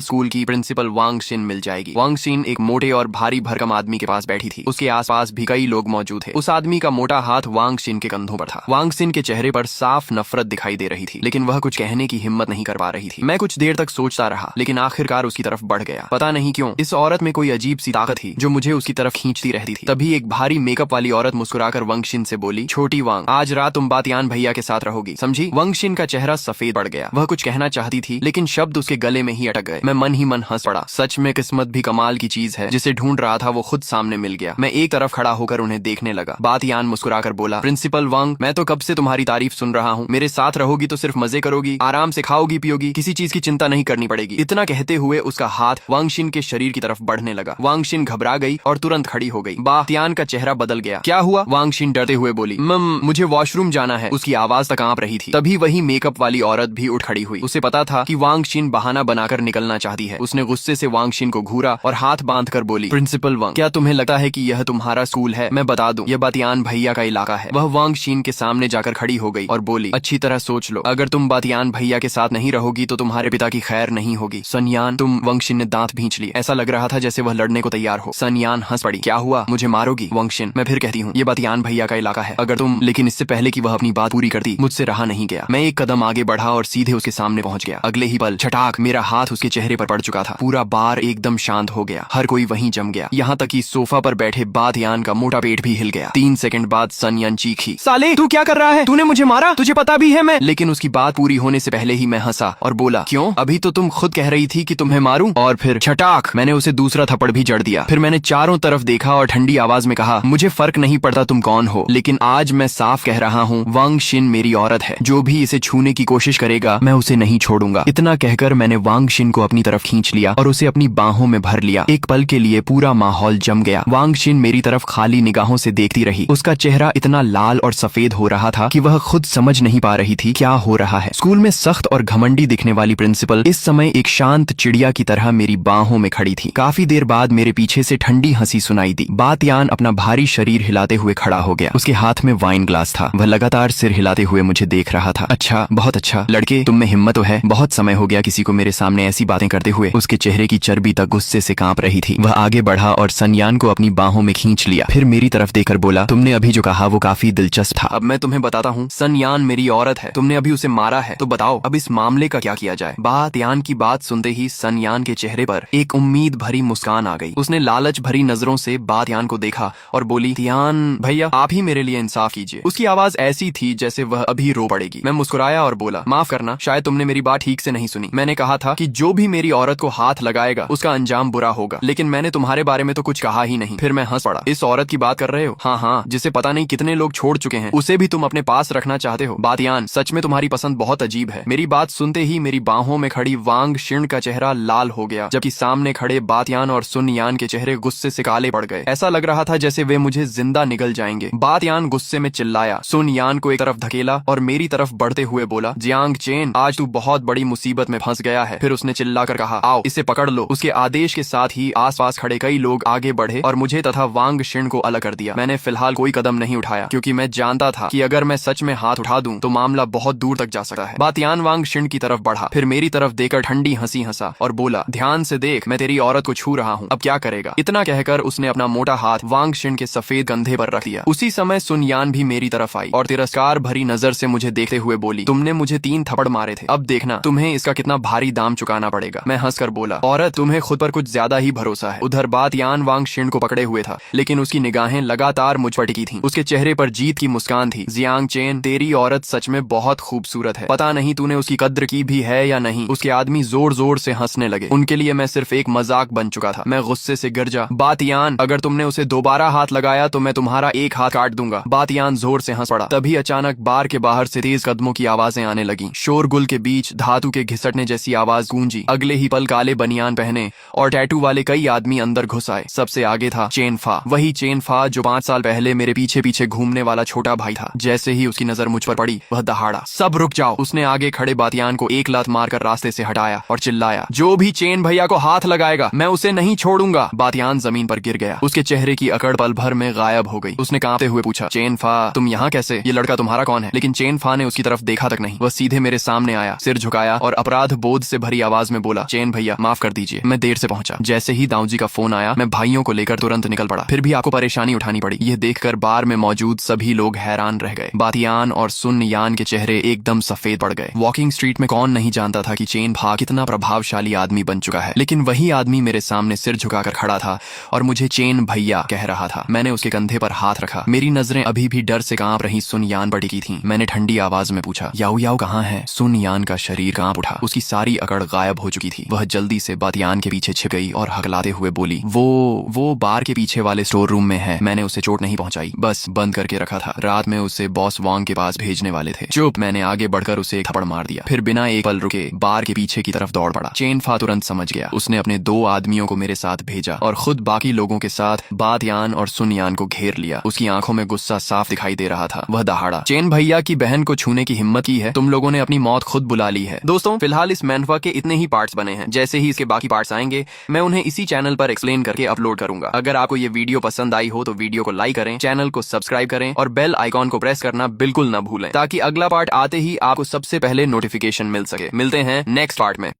स्कूल की प्रिंसिपल वांग शिन मिल जाएगी। वांग शिन एक मोटे और भारी भरकम आदमी के पास बैठी थी। उसके आसपास भी कई लोग मौजूद थे। उस आदमी का मोटा हाथ वांग शिन के कंधों पर था। वांग शिन के चेहरे पर साफ नफरत दिखाई दे रही थी, लेकिन वह कुछ कहने की हिम्मत नहीं कर पा रही थी। मैं कुछ देर तक सोचता रहा, लेकिन आखिरकार उसकी तरफ बढ़ गया। पता नहीं क्यों इस औरत में कोई अजीब सी ताकत थी जो मुझे उसकी तरफ खींचती रहती थी। तभी एक भारी मेकअप वाली औरत मुस्कुराकर वांग शिन से बोली, छोटी वांग, आज रात तुम बातियान भैया के साथ रहोगी, समझी? वांग शिन का चेहरा सफेद पड़ गया। वह कुछ कहना चाहती थी, लेकिन शब्द उसके गले में ही अटक गए। मैं मन ही मन हंस पड़ा। सच में किस्मत भी कमाल की चीज है। जिसे ढूंढ रहा था वो खुद सामने मिल गया। मैं एक तरफ खड़ा होकर उन्हें देखने लगा। बातियान मुस्कुराकर बोला, प्रिंसिपल वांग, मैं तो कब से तुम्हारी तारीफ सुन रहा हूँ। मेरे साथ रहोगी तो सिर्फ मजे करोगी, आराम से खाओगी पियोगी, किसी चीज की चिंता नहीं करनी पड़ेगी। इतना कहते हुए उसका हाथ वांग शिन के शरीर की तरफ बढ़ने लगा। वांग शिन घबरा गई और तुरंत खड़ी हो गई। बातियान का चेहरा बदल गया। क्या हुआ? वांग शिन डरते हुए बोली, मुझे वॉशरूम जाना है। उसकी आवाज तक कांप रही थी। तभी वही मेकअप वाली औरत भी उठ खड़ी हुई। उसे पता था कि वांग शिन बहाना बनाकर निकलना चाहती है। उसने गुस्से से वांग शिन को घूरा और हाथ बांधकर बोली, प्रिंसिपल वांग, क्या तुम्हें लगता है कि यह तुम्हारा स्कूल है? मैं बता दूं, यह बातियान भैया का इलाका है। वह वांग शिन के सामने जाकर खड़ी हो गई और बोली, अच्छी तरह सोच लो, अगर तुम बातियान भैया के साथ नहीं रहोगी तो तुम्हारे पिता की खैर नहीं होगी। सनयान, तुम। वांग शिन ने दांत भींच लिए। ऐसा लग रहा था जैसे वह लड़ने को तैयार हो। सनयान हंस पड़ी। क्या हुआ? मुझे मारोगी? वांग शिन, मैं फिर कहती हूँ, ये बातियान भैया का इलाका है। अगर तुम। लेकिन इससे पहले कि वह अपनी बात पूरी करती, मुझसे रहा नहीं गया। मैं एक कदम आगे बढ़ा और सीधे उसके सामने पहुंच गया। अगले ही पल छटाक मेरा हाथ उसके चेहरे पर पड़ चुका था। पूरा बार एकदम शांत हो गया। हर कोई वहीं जम गया। यहाँ तक कि सोफा पर बैठे बातियान का मोटा पेट भी हिल गया। 3 सेकंड बाद सनयान चीखी, साले तू क्या कर रहा है? तूने मुझे मारा? तुझे पता भी है मैं। लेकिन उसकी बात पूरी होने से पहले ही मैं हंसा और बोला, क्यों? अभी तो तुम खुद कह रही थी कि तुम्हें मारूं। और फिर छटाक मैंने उसे दूसरा थप्पड़ भी जड़ दिया। फिर मैंने चारों तरफ देखा और ठंडी आवाज में कहा, मुझे फर्क नहीं पड़ता तुम कौन हो, लेकिन आज मैं साफ कह रहा हूँ, वांग शिन मेरी औरत है। जो भी इसे छूने की कोशिश करेगा मैं उसे नहीं छोड़ूंगा। इतना कहकर मैंने वांग शिन को अपनी तरफ खींच लिया और उसे अपनी बाहों में भर लिया। एक पल के लिए पूरा माहौल जम गया। वांग शिन मेरी तरफ खाली निगाहों से देखती रही। उसका चेहरा इतना लाल और सफेद हो रहा था कि वह खुद समझ नहीं पा रही थी क्या हो रहा है। स्कूल में सख्त और घमंडी दिखने वाली प्रिंसिपल इस समय एक शांत चिड़िया की तरह मेरी बाहों में खड़ी थी। काफी देर बाद मेरे पीछे से ठंडी हंसी सुनाई दी। बातियान अपना भारी शरीर हिलाते हुए खड़ा हो गया। उसके हाथ में वाइन ग्लास था। वह लगातार सिर हिलाते हुए मुझे देख रहा था। अच्छा, बहुत अच्छा लड़के, तुम में हिम्मत तो है। बहुत समय हो गया किसी को मेरे सामने ऐसी बातें करते हुए। उसके चेहरे की चर्बी तक गुस्से से कांप रही थी। वह आगे बढ़ा और सनयान को अपनी बाहों में खींच लिया। फिर मेरी तरफ देखकर बोला, तुमने अभी जो कहा वो काफी दिलचस्प था। अब मैं तुम्हें बताता हूँ, सनयान मेरी औरत है। तुमने अभी उसे मारा है, तो बताओ अब इस मामले का क्या किया जाए? बातियान की बात सुनते ही सनयान के चेहरे पर एक उम्मीद भरी मुस्कान आ गई। उसने लालच भरी नजरों से बातियान को देखा और बोली, तियान भैया, आप ही मेरे लिए इंसाफ कीजिए। उसकी आवाज ऐसी थी जैसे वह अभी रो पड़ेगी। मैं मुस्कुराया और बोला, माफ करना, शायद तुमने मेरी बात ठीक से नहीं सुनी। मैंने कहा था कि जो भी मेरी औरत को हाथ लगाएगा उसका अंजाम बुरा होगा, लेकिन मैंने तुम्हारे बारे में तो कुछ कहा ही नहीं। फिर मैं हंस पड़ा। इस औरत की बात कर रहे हो? हाँ हाँ, जिसे पता नहीं कितने लोग छोड़ चुके हैं, उसे भी तुम अपने पास रखना चाहते हो। बातियान, सच में तुम्हारी पसंद बहुत अजीब है। मेरी बात सुनते ही मेरी बाहों में खड़ी वांग शिन का चेहरा लाल हो गया, जबकि सामने खड़े बातियान और सुनयान के चेहरे गुस्से से काले पड़ गए। ऐसा लग रहा था जैसे वे मुझे जिंदा निगल जाएंगे। बातियान गुस्से में चिल्लाया, सुनयान को एक तरफ धकेला और मेरी तरफ बढ़ते हुए बोला, जियांग चेन, आज तू बहुत बड़ी मुसीबत में फंस गया है। फिर उसने चिल्लाकर कहा, आओ इसे पकड़ लो। उसके आदेश के साथ ही आसपास खड़े कई लोग आगे बढ़े और मुझे तथा वांग शिन को अलग कर दिया। मैंने फिलहाल कोई कदम नहीं उठाया, क्योंकि मैं जानता था कि अगर मैं सच में हाथ उठा दूं तो मामला बहुत दूर तक जा सकता है। बातियान वांग शिन की तरफ बढ़ा, फिर मेरी तरफ देखकर ठंडी हंसी हंसा और बोला, ध्यान से देख, मैं तेरी औरत को छू रहा हूँ, अब क्या करेगा? इतना कहकर उसने अपना मोटा हाथ वांग शिन के सफेद कंधे पर रख दिया। उसी समय सुनयान भी मेरी तरफ आई और तिरस्कार भरी नजर से मुझे देखते हुए बोली, तुमने मुझे 3 थप्पड़ मारे थे, अब देखना तुम्हें इसका कितना भारी दाम चुकाना पड़ेगा। मैं हंसकर बोला, औरत, तुम्हें खुद पर कुछ ज्यादा ही भरोसा है। उधर बातियान वांग शिन को पकड़े हुए था, लेकिन उसकी निगाहें लगातार मुझ पर टिकी थीं। उसके चेहरे पर जीत की मुस्कान थी। जियांग चेन, तेरी औरत सच में बहुत खूबसूरत है। पता नहीं तूने उसकी कद्र की भी है या नहीं। उसके आदमी जोर जोर से हंसने लगे। उनके लिए मैं सिर्फ एक मजाक बन चुका था। मैं गुस्से से गिर बातियान, अगर तुमने उसे दोबारा हाथ लगाया तो मैं तुम्हारा एक हाथ काट दूंगा। बातियान जोर से हंस पड़ा। तभी अचानक बार के बाहर से तेज कदमों की आवाजें आने लगी। शोरगुल के बीच धातु के घिसटने जैसी आवाज गूंजी। अगले ही पल काले बनियान पहने और टैटू वाले कई आदमी अंदर घुस आए। सबसे आगे था चेनफा, वही चेनफा जो 5 साल पहले मेरे पीछे पीछे घूमने वाला छोटा भाई था। जैसे ही उसकी नजर मुझ पर पड़ी, वह दहाड़ा, सब रुक जाओ। उसने आगे खड़े बातियान को एक लात मारकर रास्ते से हटाया और चिल्लाया, जो भी चेन भैया को हाथ लगाएगा मैं उसे नहीं छोड़ूंगा। बातियान जमीन पर गिर गया। उसके चेहरे की अकड़ पल भर में गायब हो गई। उसने कांपते हुए पूछा, चेनफा, तुम यहाँ कैसे? ये लड़का तुम्हारा कौन है? लेकिन चेन फा ने उसकी तरफ देखा तक नहीं। वह सीधे मेरे सामने आया, सिर झुकाया और अपराध बोध से भरी आवाज में बोला, चेन भैया माफ कर दीजिए, मैं देर से पहुंचा। जैसे ही दाऊजी का फोन आया मैं भाइयों को लेकर तुरंत निकल पड़ा। फिर भी आपको परेशानी उठानी पड़ी। यह देखकर बार में मौजूद सभी लोग हैरान रह गए। बातियान और सुन यान के चेहरे एकदम सफेद पड़ गए। वॉकिंग स्ट्रीट में कौन नहीं जानता था कि चेन फा कितना प्रभावशाली आदमी बन चुका है, लेकिन वही आदमी मेरे सामने सिर झुकाकर खड़ा था और मुझे चेन भैया कह रहा था। मैंने उसके कंधे पर हाथ रखा। मेरी नजरें अभी भी डर से कांप रही सुन यान पर टिकी थीं। मैंने ठंडी आवाज में पूछा, याओ याओ कहाँ है? सुन यान का शरीर कांप उठा। उसकी सारी अकड़ गायब हो चुकी थी। वह जल्दी से बातियान के पीछे छिप गई और हकलाते हुए बोली, वो बार के पीछे वाले स्टोर रूम में है। मैंने उसे चोट नहीं पहुंचाई, बस बंद करके रखा था। रात में उसे बॉस वांग के पास भेजने वाले थे। चुप! मैंने आगे बढ़कर उसे एक थप्पड़ मार दिया, फिर बिना एक पल रुके बार के पीछे की तरफ दौड़ पड़ा। चेन फा तुरंत समझ गया। उसने अपने 2 आदमियों को मेरे साथ भेजा और खुद बाकी लोगों के साथ बातियान और सुन यान को घेर लिया। उसकी आंखों में गुस्सा साफ दिखाई दे रहा था। वह दहाड़ा, चेन भैया की बहन को छूने की हिम्मत की है? तुम लोगों ने अपनी मौत खुद बुला ली है। दोस्तों, फिलहाल इस मैनहवा के इतने ही पार्ट्स बने हैं। जैसे ही इसके बाकी पार्ट्स आएंगे मैं उन्हें इसी चैनल पर एक्सप्लेन करके अपलोड करूंगा। अगर आपको ये वीडियो पसंद आई हो तो वीडियो को लाइक करें, चैनल को सब्सक्राइब करें और बेल आइकॉन को प्रेस करना बिल्कुल न भूलें, ताकि अगला पार्ट आते ही आपको सबसे पहले नोटिफिकेशन मिल सके। मिलते हैं नेक्स्ट पार्ट में।